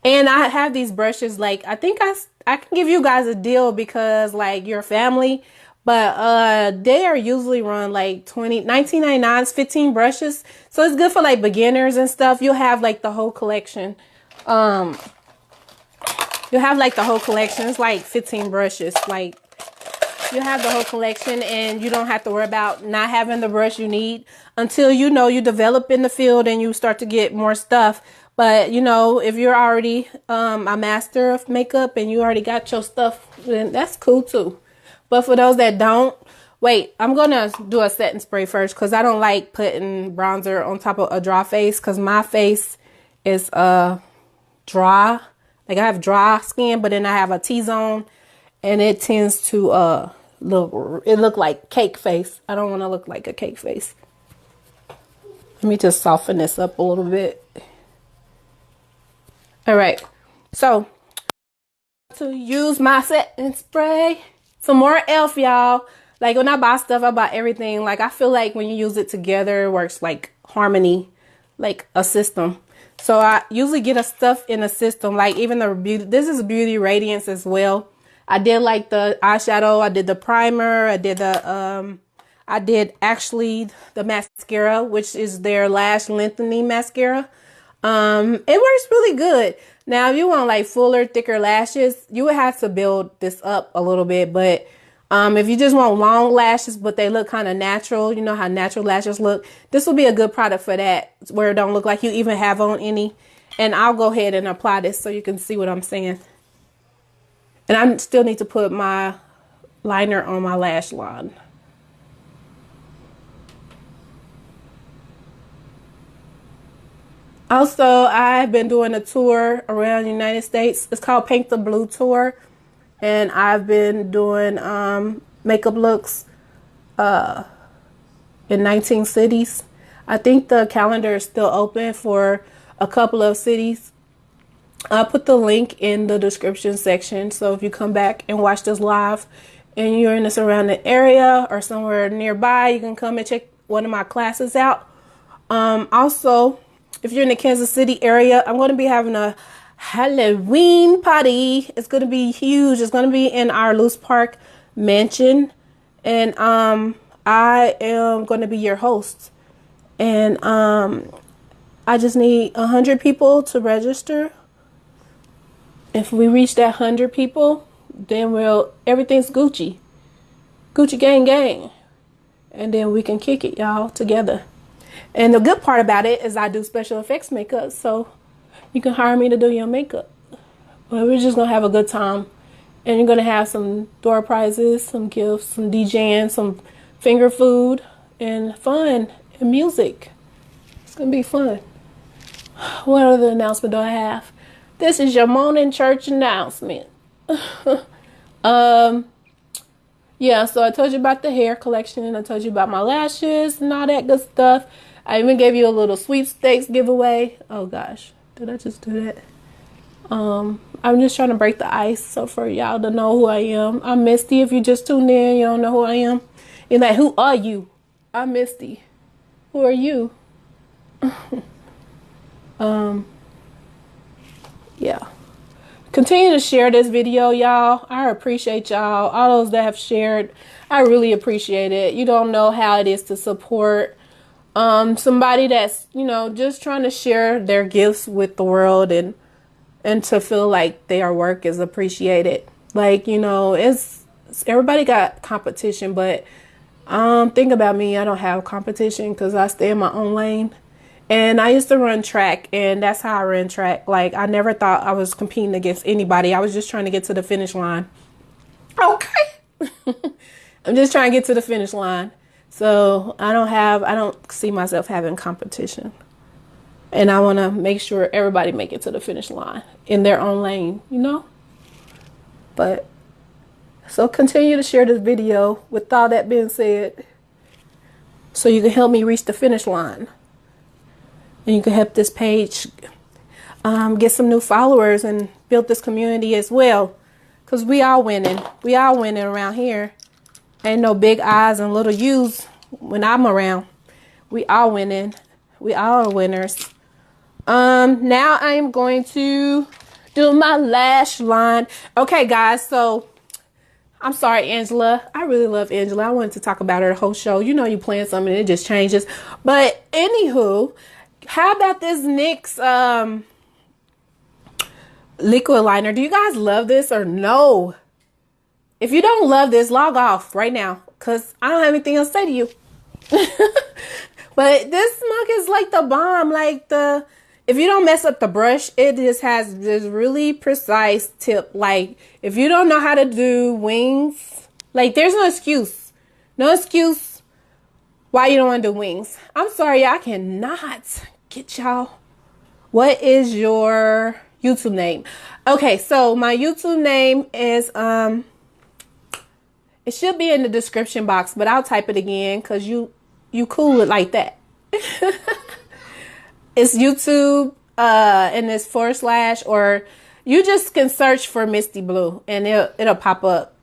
And I have these brushes, like, I think I can give you guys a deal because, like, you're family. But they are usually run like $19.99, it's 15 brushes. So it's good for like beginners and stuff. You'll have like the whole collection. You'll have like the whole collection. It's like 15 brushes. Like, you have the whole collection, and you don't have to worry about not having the brush you need until, you know, you develop in the field and you start to get more stuff. But, you know, if you're already a master of makeup and you already got your stuff, then that's cool too. But for those that don't, wait, I'm going to do a setting spray first because I don't like putting bronzer on top of a dry face because my face is dry. Like, I have dry skin, but then I have a T-zone, and it tends to look like cake face. I don't want to look like a cake face. Let me just soften this up a little bit. All right, so to use my setting spray, some more e.l.f., y'all. Like, when I buy stuff, I buy everything. Like, I feel like when you use it together, it works like harmony, like a system. So I usually get a stuff in a system, like even the beauty. This is Beauty Radiance as well. I did like the eyeshadow. I did the primer. I did the I did actually the mascara, which is their lash lengthening mascara. It works really good. Now, if you want like fuller, thicker lashes, you would have to build this up a little bit. But if you just want long lashes, but they look kind of natural, you know how natural lashes look, this will be a good product for that, where it don't look like you even have on any. And I'll go ahead and apply this so you can see what I'm saying. And I still need to put my liner on my lash line. Also, I've been doing a tour around the United States. It's called Paint the Blue Tour. And I've been doing makeup looks in 19 cities. I think the calendar is still open for a couple of cities. I'll put the link in the description section. So if you come back and watch this live and you're in the surrounding area or somewhere nearby, you can come and check one of my classes out. Also, if you're in the Kansas City area, I'm going to be having a Halloween party. It's going to be huge. It's going to be in our Loose Park mansion. And I am going to be your host. And I just need 100 people to register. If we reach that 100 people, then everything's Gucci. Gucci gang gang. And then we can kick it, y'all, together. And the good part about it is I do special effects makeup, so you can hire me to do your makeup. But we're just going to have a good time. And you're going to have some door prizes, some gifts, some DJing, some finger food, and fun, and music. It's going to be fun. What other announcement do I have? This is your morning church announcement. Yeah, so I told you about the hair collection, and I told you about my lashes and all that good stuff. I even gave you a little sweepstakes giveaway. Oh gosh, did I just do that? I'm just trying to break the ice so for y'all to know who I am. I'm Misty. If you just tuned in, you don't know who I am. You're like, who are you? I'm Misty. Who are you? Yeah. Continue to share this video, y'all. I appreciate y'all. All those that have shared, I really appreciate it. You don't know how it is to support somebody that's, you know, just trying to share their gifts with the world and to feel like their work is appreciated. Like, you know, it's everybody got competition, but think about me. I don't have competition because I stay in my own lane. And I used to run track, and that's how I ran track. Like, I never thought I was competing against anybody. I was just trying to get to the finish line. Okay. I'm just trying to get to the finish line. So I don't see myself having competition. And I want to make sure everybody make it to the finish line in their own lane, you know? But, so continue to share this video with all that being said, so you can help me reach the finish line. And you can help this page get some new followers and build this community as well. Because we all winning. We all winning around here. Ain't no big I's and little U's when I'm around. We all winning. We all winners. Now I am going to do my lash line. Okay, guys. So, I'm sorry, Angela. I really love Angela. I wanted to talk about her the whole show. You know you playing something and it just changes. But, anywho, how about this NYX liquid liner? Do you guys love this or no? If you don't love this, log off right now, because I don't have anything else to say to you. But this mug is like the bomb. Like, if you don't mess up the brush, it just has this really precise tip. Like, if you don't know how to do wings, like, there's no excuse. No excuse why you don't want to do wings. I'm sorry, I cannot get y'all. What is your YouTube name? Okay, so my YouTube name is it should be in the description box, but I'll type it again because you cool it like that. It's YouTube and it's / or you just can search for Misty Blu and it'll pop up.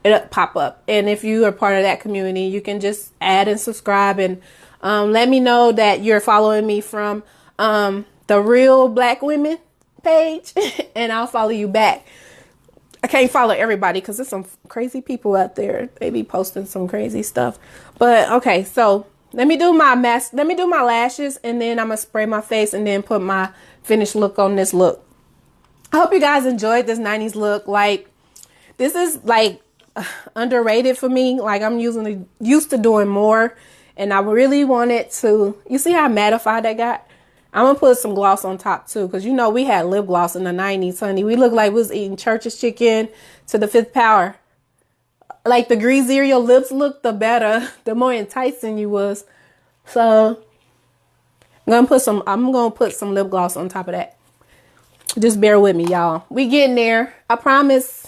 It'll pop up. And if you are part of that community, you can just add and subscribe and let me know that you're following me from the Real Black Women page, and I'll follow you back. I can't follow everybody because there's some crazy people out there. They be posting some crazy stuff. But okay, so let me do my mask. Let me do my lashes, and then I'm gonna spray my face and then put my finished look on this look. I hope you guys enjoyed this 90s look. Like, this is like underrated for me. Like, I'm used to doing more, and I really wanted to. You see how mattified I got? I'm gonna put some gloss on top too, because you know we had lip gloss in the 90s, honey. We looked like we was eating Church's chicken to the fifth power. Like, the greasier your lips looked, the better, the more enticing you was. So I'm gonna put some lip gloss on top of that. Just bear with me, y'all. We getting there. I promise.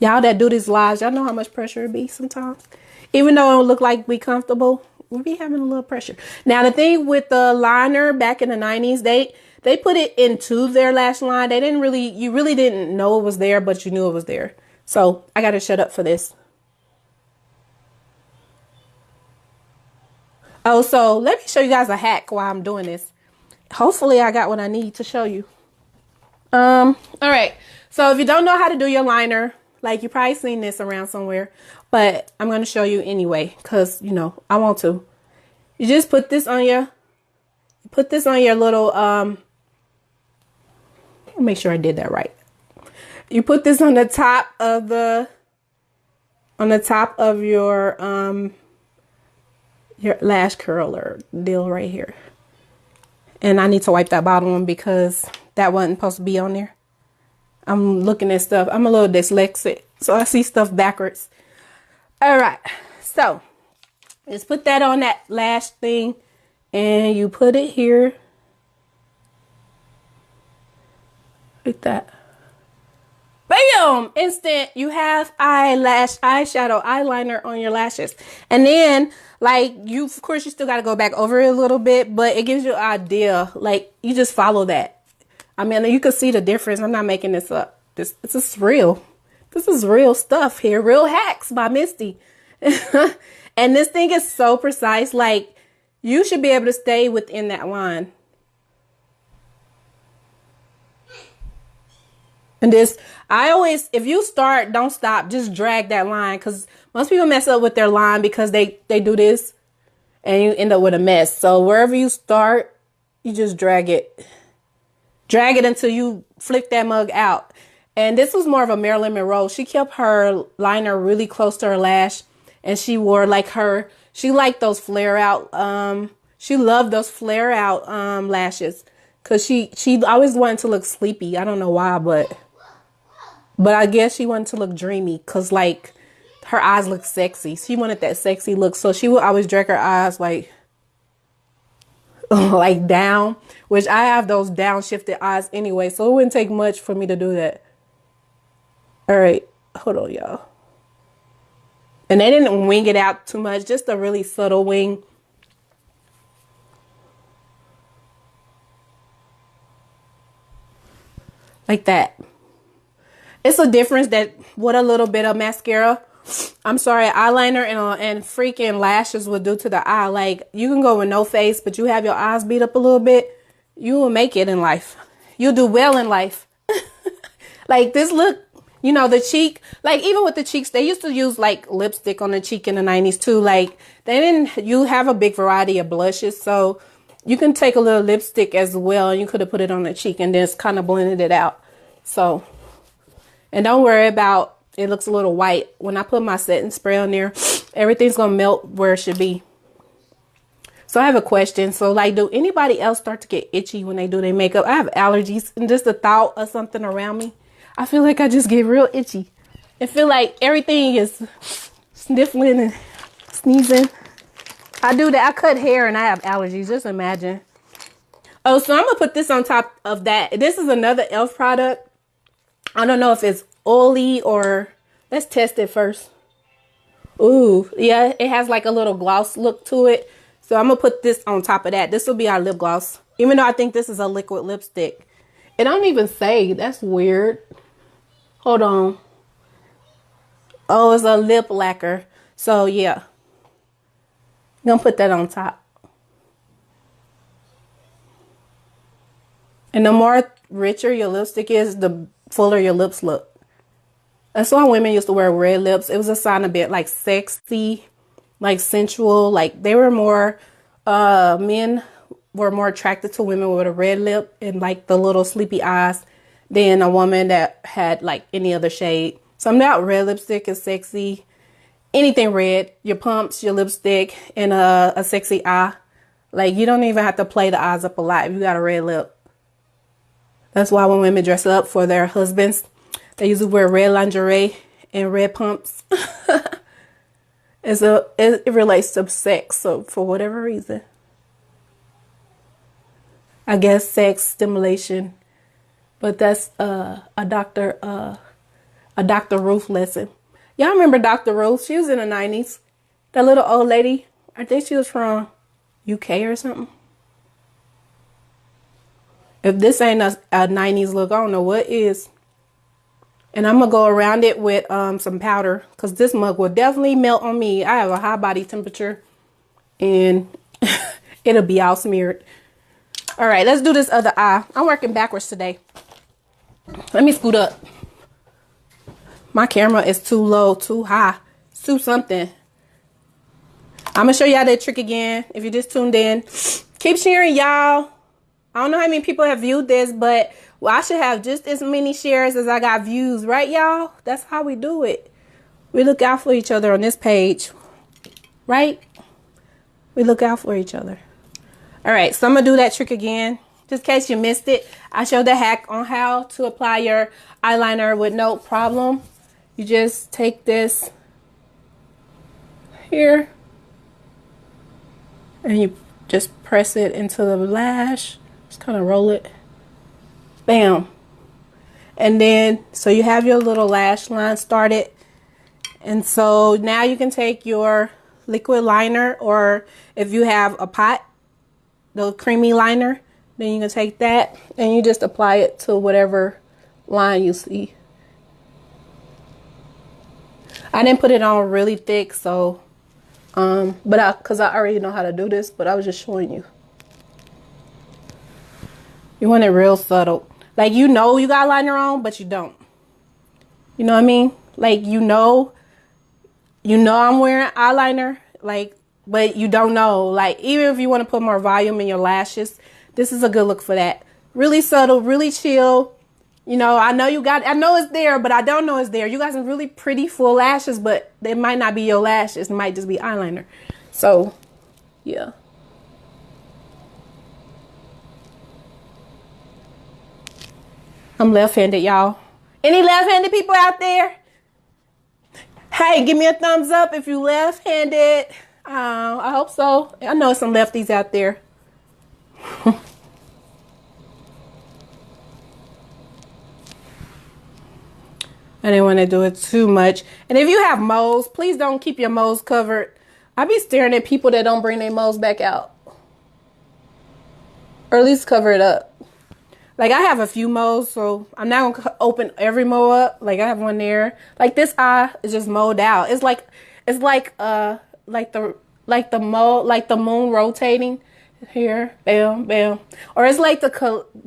Y'all that do these lives, y'all know how much pressure it be sometimes. Even though it don't look like we comfortable, we be having a little pressure. Now, the thing with the liner back in the 90s, they put it into their lash line. They didn't really, you really didn't know it was there, but you knew it was there. So I got to shut up for this. Oh, so let me show you guys a hack while I'm doing this. Hopefully I got what I need to show you. All right. So if you don't know how to do your liner, like, you probably seen this around somewhere, but I'm going to show you anyway, because, you know, I want to. You just put this on your little, make sure I did that right. You put this on the top of your lash curler deal right here. And I need to wipe that bottom one because that wasn't supposed to be on there. I'm looking at stuff. I'm a little dyslexic, so I see stuff backwards. All right, so just put that on that lash thing, and you put it here like that. Bam! Instant, you have eyeshadow, eyeliner on your lashes. And then, like, of course, you still got to go back over it a little bit, but it gives you an idea. Like, you just follow that. I mean, you can see the difference. I'm not making this up. This is real. This is real stuff here. Real hacks by Misty. And this thing is so precise. Like, you should be able to stay within that line. And this, if you start, don't stop. Just drag that line. Because most people mess up with their line because they do this. And you end up with a mess. So wherever you start, you just drag it. Drag it until you flick that mug out. And this was more of a Marilyn Monroe. She kept her liner really close to her lash. And she wore she liked those flare out. She loved those flare out lashes. Because she always wanted to look sleepy. I don't know why, but I guess she wanted to look dreamy. Because, like, her eyes look sexy. She wanted that sexy look. So she would always drag her eyes like down, which I have those downshifted eyes anyway, so it wouldn't take much for me to do that. All right, hold on, y'all. And they didn't wing it out too much, just a really subtle wing. Like that. It's a difference that what a little bit of mascara, I'm sorry, eyeliner and freaking lashes will do to the eye. Like, you can go with no face, but you have your eyes beat up a little bit, you will make it in life. You'll do well in life. Like, this look, you know, the cheek, like, even with the cheeks, they used to use, like, lipstick on the cheek in the 90s too. Like, you have a big variety of blushes, so you can take a little lipstick as well, and you could have put it on the cheek and just kind of blended it out. So, and don't worry about it looks a little white. When I put my setting spray on there, everything's going to melt where it should be. So I have a question. So, like, do anybody else start to get itchy when they do their makeup? I have allergies, and just the thought of something around me, I feel like I just get real itchy. I feel like everything is sniffling and sneezing. I do that. I cut hair and I have allergies. Just imagine. Oh, so I'm going to put this on top of that. This is another e.l.f. product. I don't know if it's oily or let's test it first. Ooh, yeah, it has like a little gloss look to it. So I'm gonna put this on top of that. This will be our lip gloss, even though I think this is a liquid lipstick. It don't even say. That's weird. Hold on. Oh, it's a lip lacquer. So yeah, I'm gonna put that on top. And the more richer your lipstick is, the fuller your lips look. That's why women used to wear red lips. It was a sign of being like sexy, like sensual. Like they were more, men were more attracted to women with a red lip and like the little sleepy eyes than a woman that had like any other shade. So now red lipstick is sexy. Anything red, your pumps, your lipstick, and a sexy eye. Like you don't even have to play the eyes up a lot if you got a red lip. That's why when women dress up for their husbands, they usually wear red lingerie and red pumps. It relates to sex, so for whatever reason. I guess sex stimulation. But that's a Dr. Ruth lesson. Y'all remember Dr. Ruth? She was in the 90s. That little old lady. I think she was from UK or something. If this ain't a 90s look, I don't know what is. And I'm going to go around it with some powder. Because this mug will definitely melt on me. I have a high body temperature. And it'll be all smeared. All right, let's do this other eye. I'm working backwards today. Let me scoot up. My camera is too low, too high. It's too something. I'm going to show y'all that trick again. If you just tuned in. Keep sharing, y'all. I don't know how many people have viewed this, but I should have just as many shares as I got views. Right, y'all? That's how we do it. We look out for each other on this page. Right? We look out for each other. All right, so I'm going to do that trick again. Just in case you missed it, I showed the hack on how to apply your eyeliner with no problem. You just take this here and you just press it into the lash. Just kind of roll it. Bam. And then, so you have your little lash line started. And so now you can take your liquid liner, or if you have a pot, the creamy liner, then you can take that and you just apply it to whatever line you see. I didn't put it on really thick, so because I already know how to do this, but I was just showing you. You want it real subtle. Like, you know you got liner on, but you don't. You know what I mean? Like, you know I'm wearing eyeliner, like, but you don't know. Like, even if you want to put more volume in your lashes, this is a good look for that. Really subtle, really chill. You know, I know it's there, but I don't know it's there. You got some really pretty full lashes, but they might not be your lashes. It might just be eyeliner. So, yeah. I'm left-handed, y'all. Any left-handed people out there? Hey, give me a thumbs up if you left-handed. I hope so. I know some lefties out there. I didn't want to do it too much. And if you have moles, please don't keep your moles covered. I be staring at people that don't bring their moles back out. Or at least cover it up. Like, I have a few moles, so I'm not going to open every mole up. Like, I have one there. Like, this eye is just mowed out. It's like the moon rotating here. Bam, bam. Or it's like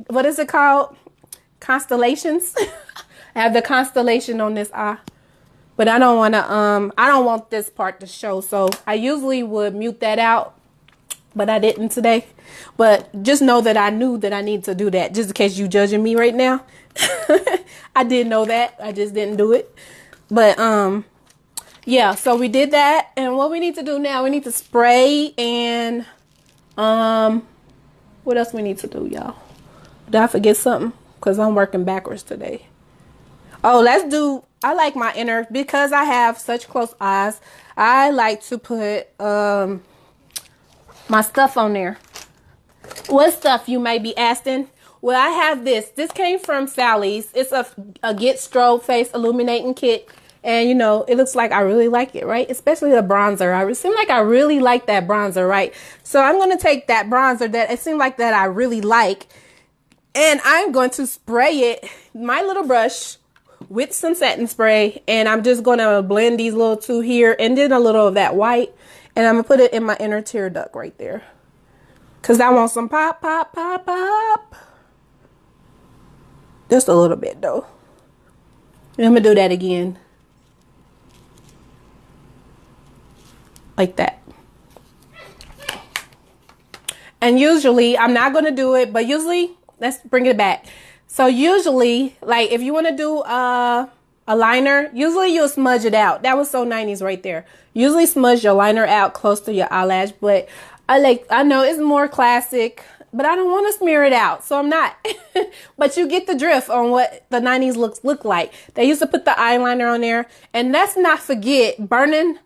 what is it called? Constellations. I have the constellation on this eye, but I don't want to, I don't want this part to show. So I usually would mute that out, but I didn't today. But just know that I knew that I need to do that, just in case you judging me right now. I did know that. I just didn't do it. But, yeah, so we did that. And what we need to do now, we need to spray and, what else we need to do, y'all? Did I forget something? Because I'm working backwards today. Oh, I like my inner, because I have such close eyes, I like to put my stuff on there. What stuff, you may be asking? Well, I have this. This came from Sally's. It's a Get Strobe Face Illuminating Kit. And, you know, it looks like I really like it, right? Especially the bronzer. It seemed like I really like that bronzer, right? So I'm going to take that bronzer that it seemed like that I really like. And I'm going to spray it, my little brush, with some satin spray, and I'm just going to blend these little two here and then a little of that white, and I'm going to put it in my inner tear duct right there, because I want some pop, pop, pop, pop. Just a little bit though. I'm gonna do that again. Like that. And usually, I'm not going to do it, but usually, let's bring it back. So usually, like if you want to do a liner, usually you'll smudge it out. That was so 90s right there. Usually smudge your liner out close to your eyelash, but I know it's more classic, but I don't want to smear it out, so I'm not. But you get the drift on what the 90s look like. They used to put the eyeliner on there, and let's not forget burning.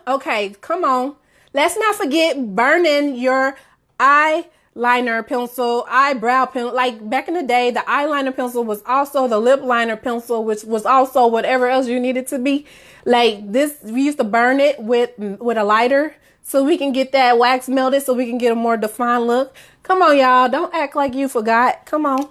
Okay, come on. Let's not forget burning your eyeliner pencil, eyebrow pencil. Like back in the day, the eyeliner pencil was also the lip liner pencil, which was also whatever else you needed to be. Like this, we used to burn it with a lighter so we can get that wax melted, so we can get a more defined look. Come on, y'all. Don't act like you forgot. Come on.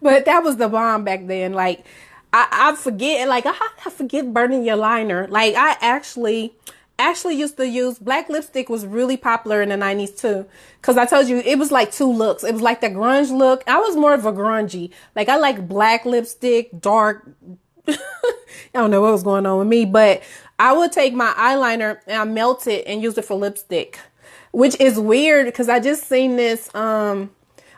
But that was the bomb back then. Like I forget, like I forget burning your liner. Like I actually used to use black lipstick. Was really popular in the 90s too, because I told you it was like two looks. It was like the grunge look. I was more of a grungy. Like I like black lipstick, dark. I don't know what was going on with me, but I would take my eyeliner and I melt it and use it for lipstick, which is weird because I just seen this. I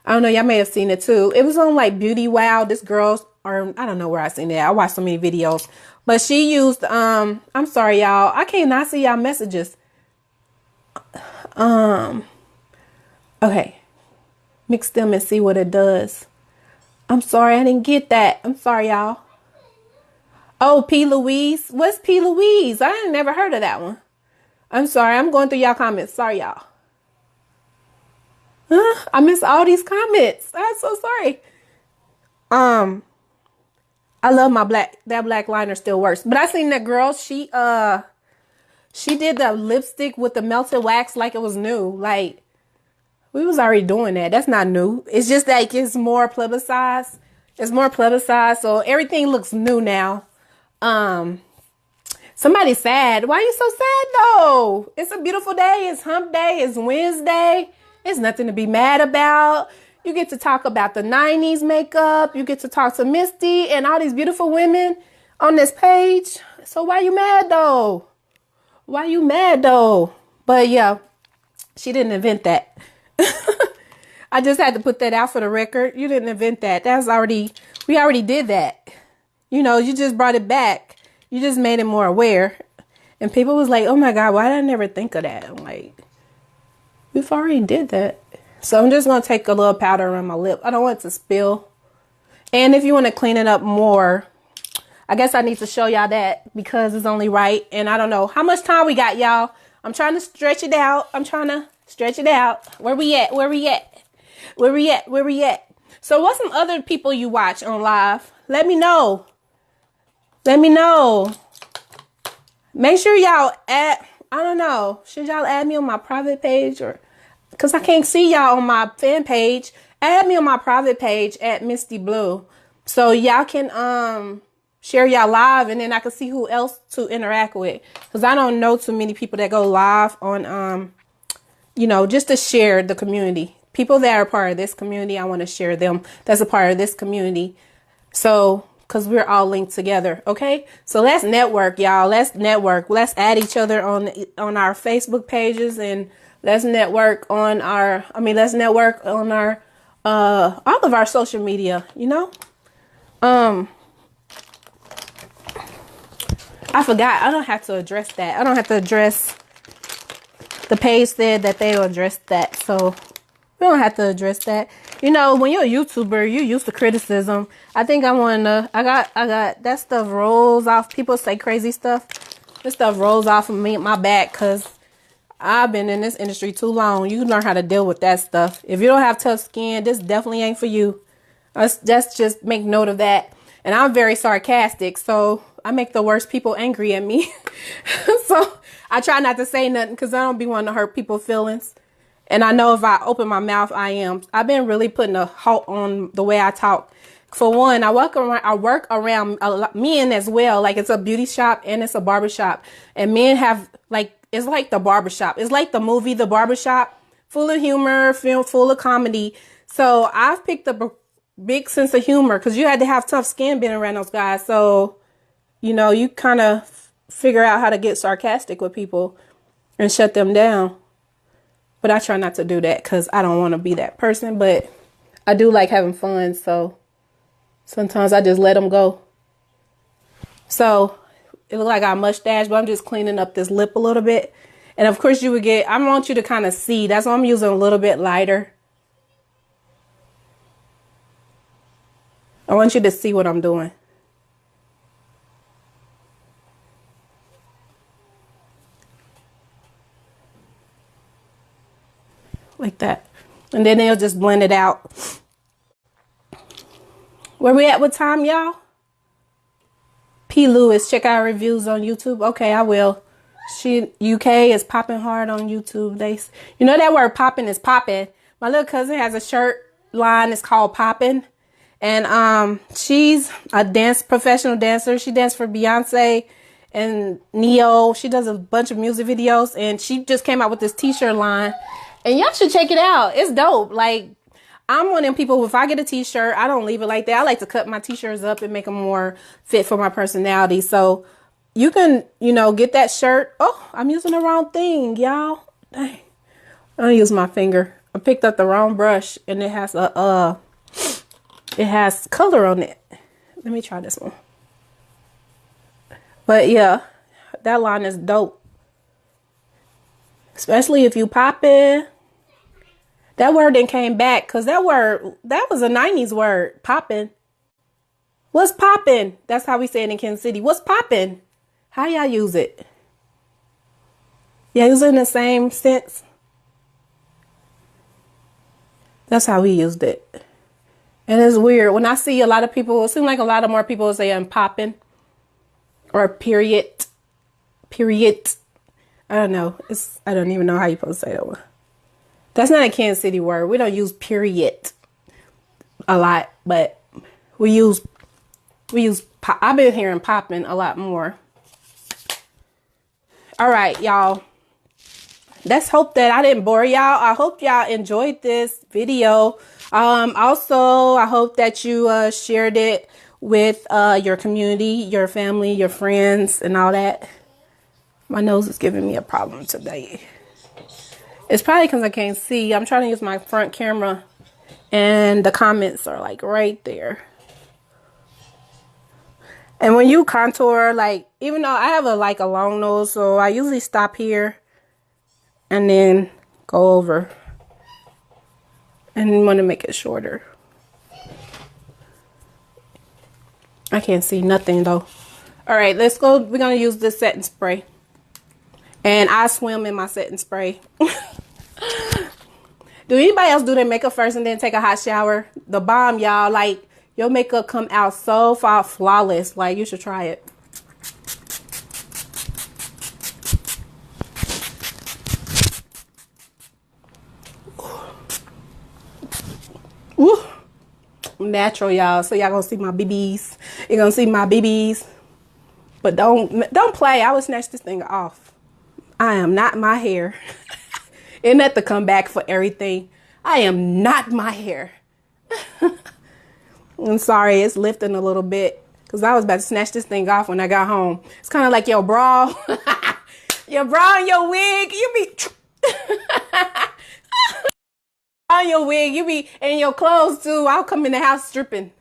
don't know. Y'all may have seen it too. It was on like Beauty Wow. This girl's, or I don't know where I seen it. I watched so many videos. But she used, I'm sorry, y'all. I cannot see y'all messages. Okay. Mix them and see what it does. I'm sorry, I didn't get that. I'm sorry, y'all. Oh, P. Louise. What's P. Louise? I ain't never heard of that one. I'm sorry. I'm going through y'all comments. Sorry, y'all. I missed all these comments. I'm so sorry. I love my that black liner still works. But I seen that girl, she did the lipstick with the melted wax like it was new. Like we was already doing that. That's not new. It's just like it's more publicized. It's more publicized, so everything looks new now. Somebody's sad. Why are you so sad though? It's a beautiful day. It's hump day. It's Wednesday. It's nothing to be mad about. You get to talk about the 90s makeup. You get to talk to Misty and all these beautiful women on this page. So why you mad though? Why you mad though? But yeah, she didn't invent that. I just had to put that out for the record. You didn't invent that. We already did that. You know, you just brought it back. You just made it more aware. And people was like, oh my God, why did I never think of that? I'm like, we've already did that. So I'm just going to take a little powder around my lip. I don't want it to spill. And if you want to clean it up more, I guess I need to show y'all that because it's only right. And I don't know how much time we got, y'all. I'm trying to stretch it out. Where we at? So what's some other people you watch on live? Let me know. Make sure y'all add, I don't know. Should y'all add me on my private page or... Because I can't see y'all on my fan page. Add me on my private page at Misty Blu. So y'all can share y'all live and then I can see who else to interact with. Because I don't know too many people that go live on, you know, just to share the community. People that are part of this community, I want to share them. That's a part of this community. So, because we're all linked together. Okay. So let's network, y'all. Let's network. Let's add each other on our Facebook pages and let's network on our, all of our social media, you know? I forgot. I don't have to address that. I don't have to address, the page said that they'll address that. So we don't have to address that. You know, when you're a YouTuber, you're used to criticism. I think I got that stuff rolls off. People say crazy stuff. This stuff rolls off of my back because I've been in this industry too long. You learn how to deal with that stuff. If you don't have tough skin, this definitely ain't for you. Let's just make note of that. And I'm very sarcastic, so I make the worst people angry at me. So I try not to say nothing because I don't be wanting to hurt people's feelings. And I know if I open my mouth, I am. I've been really putting a halt on the way I talk. For one, I work around men as well. Like it's a beauty shop and it's a barber shop. And men have like, it's like the barbershop. It's like the movie, The Barbershop, full of humor, film full of comedy. So I've picked up big sense of humor because you had to have tough skin being around those guys. So, you know, you kind of figure out how to get sarcastic with people and shut them down. But I try not to do that because I don't want to be that person. But I do like having fun. So sometimes I just let them go. So it looks like I mustache, but I'm just cleaning up this lip a little bit. And of course you would get, I want you to kind of see. That's why I'm using a little bit lighter. I want you to see what I'm doing. Like that. And then they'll just blend it out. Where we at with time, y'all? P. Lewis, check out reviews on YouTube. Okay, I will. UK is popping hard on YouTube. You know that word popping is popping. My little cousin has a shirt line. It's called Poppin'. And she's a professional dancer. She danced for Beyonce and Neo. She does a bunch of music videos. And she just came out with this t-shirt line. And y'all should check it out. It's dope. Like, I'm one of them people, if I get a t-shirt, I don't leave it like that. I like to cut my t-shirts up and make them more fit for my personality. So you can, you know, get that shirt. Oh, I'm using the wrong thing, y'all. Dang. I don't use my finger. I picked up the wrong brush and it has it has color on it. Let me try this one. But yeah, that line is dope. Especially if you pop it. That word then came back because that was a 90s word. Poppin'. What's poppin'? That's how we say it in Kansas City. What's poppin'? How y'all use it? Yeah, use it in the same sense. That's how we used it. And it's weird. When I see a lot of people, it seems like a lot of more people say I'm poppin' or period. Period. I don't know. I don't even know how you're supposed to say that one. That's not a Kansas City word. We don't use period a lot, but we use I've been hearing popping a lot more. All right, y'all. Let's hope that I didn't bore y'all. I hope y'all enjoyed this video. Also, I hope that you shared it with your community, your family, your friends, and all that. My nose is giving me a problem today. It's probably because I can't see. I'm trying to use my front camera and the comments are like right there. And when you contour, like, even though I have a long nose, so I usually stop here and then go over and want to make it shorter. I can't see nothing though. All right, let's go. We're going to use this setting spray. And I swim in my setting spray. Do anybody else do their makeup first and then take a hot shower? The bomb, y'all. Like, your makeup come out so far flawless. Like, you should try it. Woo. Natural, y'all. So y'all gonna see my BBs. You're gonna see my BBs. But don't play. I would snatch this thing off. I am not my hair. Isn't that the comeback for everything? I am not my hair. I'm sorry, it's lifting a little bit because I was about to snatch this thing off when I got home. It's kind of like your bra. Your bra and your wig. You be on your wig. You be in your clothes too. I'll come in the house stripping,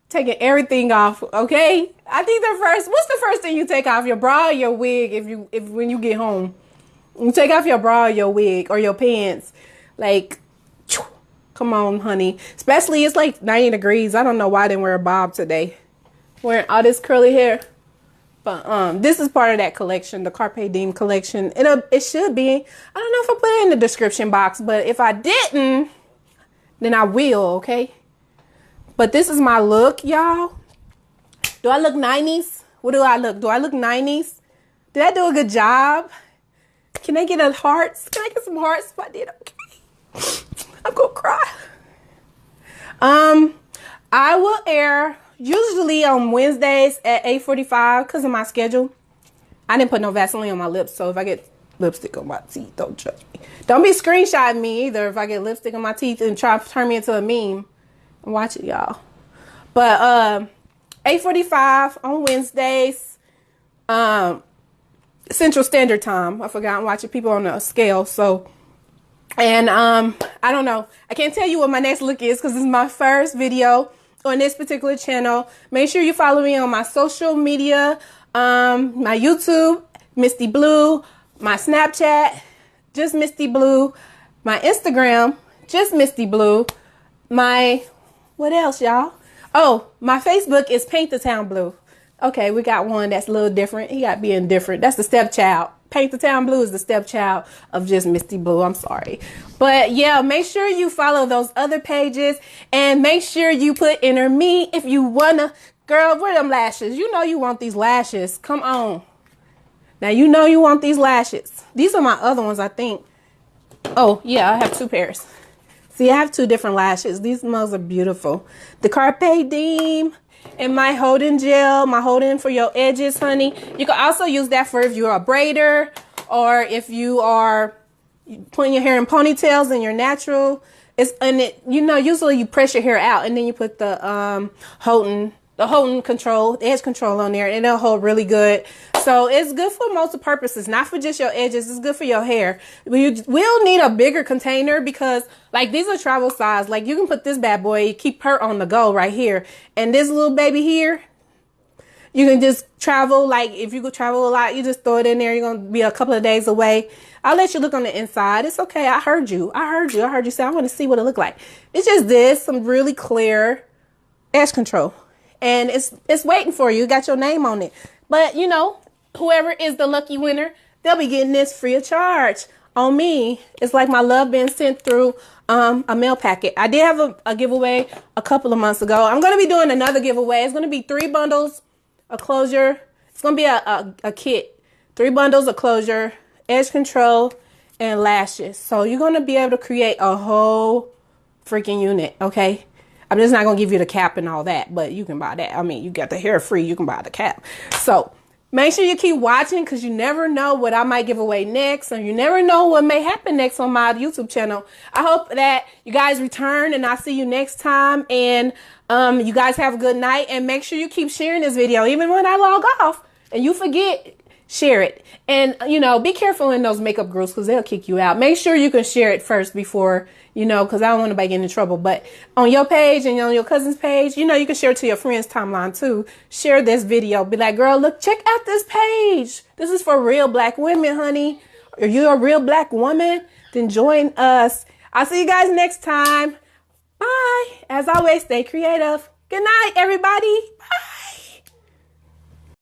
taking everything off. Okay. I think what's the first thing you take off? Your bra or your wig? If when you get home, you take off your bra or your wig or your pants. Like, come on, honey. Especially it's like 90 degrees. I don't know why I didn't wear a bob today. Wearing all this curly hair. But this is part of that collection, the Carpe Diem collection. It should be. I don't know if I put it in the description box, but if I didn't, then I will, okay? But this is my look, y'all. Do I look 90s? What do I look? Do I look 90s? Did I do a good job? Can I get a hearts? Can I get some hearts if I did? Okay. I'm gonna cry. I will air usually on Wednesdays at 8:45 because of my schedule. I didn't put no Vaseline on my lips, so if I get lipstick on my teeth, don't judge me. Don't be screenshotting me either if I get lipstick on my teeth and try to turn me into a meme. Watch it, y'all. But 8:45 on Wednesdays, Central Standard Time. I forgot, I'm watching people on the scale. So, and I don't know. I can't tell you what my next look is because this is my first video on this particular channel. Make sure you follow me on my social media, my YouTube, Misty Blu, my Snapchat, Just Misty Blu, my Instagram, Just Misty Blu, my, what else, y'all? Oh, my Facebook is paintthetownblu. Okay, we got one that's a little different. He got being different. That's the stepchild. Paint the Town Blue is the stepchild of Just Misty Blu. I'm sorry. But yeah, make sure you follow those other pages and make sure you put enter me if you wanna. Girl, where them lashes? You know you want these lashes. Come on. Now you know you want these lashes. These are my other ones, I think. Oh, yeah, I have two pairs. See, I have two different lashes. These ones are beautiful. The Bernadine and my holding gel, my holding for your edges, honey. You can also use that for if you're a braider or if you are putting your hair in ponytails and you're natural. You know, usually you press your hair out and then you put the holding control, the edge control on there, and it'll hold really good. So it's good for multiple purposes, not for just your edges. It's good for your hair. You will need a bigger container because like these are travel size. Like you can put this bad boy, keep her on the go right here. And this little baby here, you can just travel. Like if you go travel a lot, you just throw it in there. You're going to be a couple of days away. I'll let you look on the inside. It's okay. I heard you. I heard you say, I want to see what it looked like. It's just this, some really clear edge control. And it's waiting for you. You got your name on it. But you know, whoever is the lucky winner, they'll be getting this free of charge on me. It's like my love being sent through a mail packet. I did have a giveaway a couple of months ago. I'm going to be doing another giveaway. It's going to be 3 bundles of closure. It's going to be a kit. 3 bundles of closure, edge control, and lashes. So you're going to be able to create a whole freaking unit, okay? I'm just not going to give you the cap and all that, but you can buy that. I mean, you got the hair free. You can buy the cap. So make sure you keep watching because you never know what I might give away next, or you never know what may happen next on my YouTube channel. I hope that you guys return and I'll see you next time. And you guys have a good night, and make sure you keep sharing this video. Even when I log off and you forget, share it. And, you know, be careful in those makeup groups because they'll kick you out. Make sure you can share it first before, you know, because I don't want nobody getting in trouble. But on your page and on your cousin's page, you know, you can share it to your friend's timeline too. Share this video. Be like, girl, look, check out this page. This is for real black women, honey. Are you a real black woman? Then join us. I'll see you guys next time. Bye. As always, stay creative. Good night, everybody. Bye.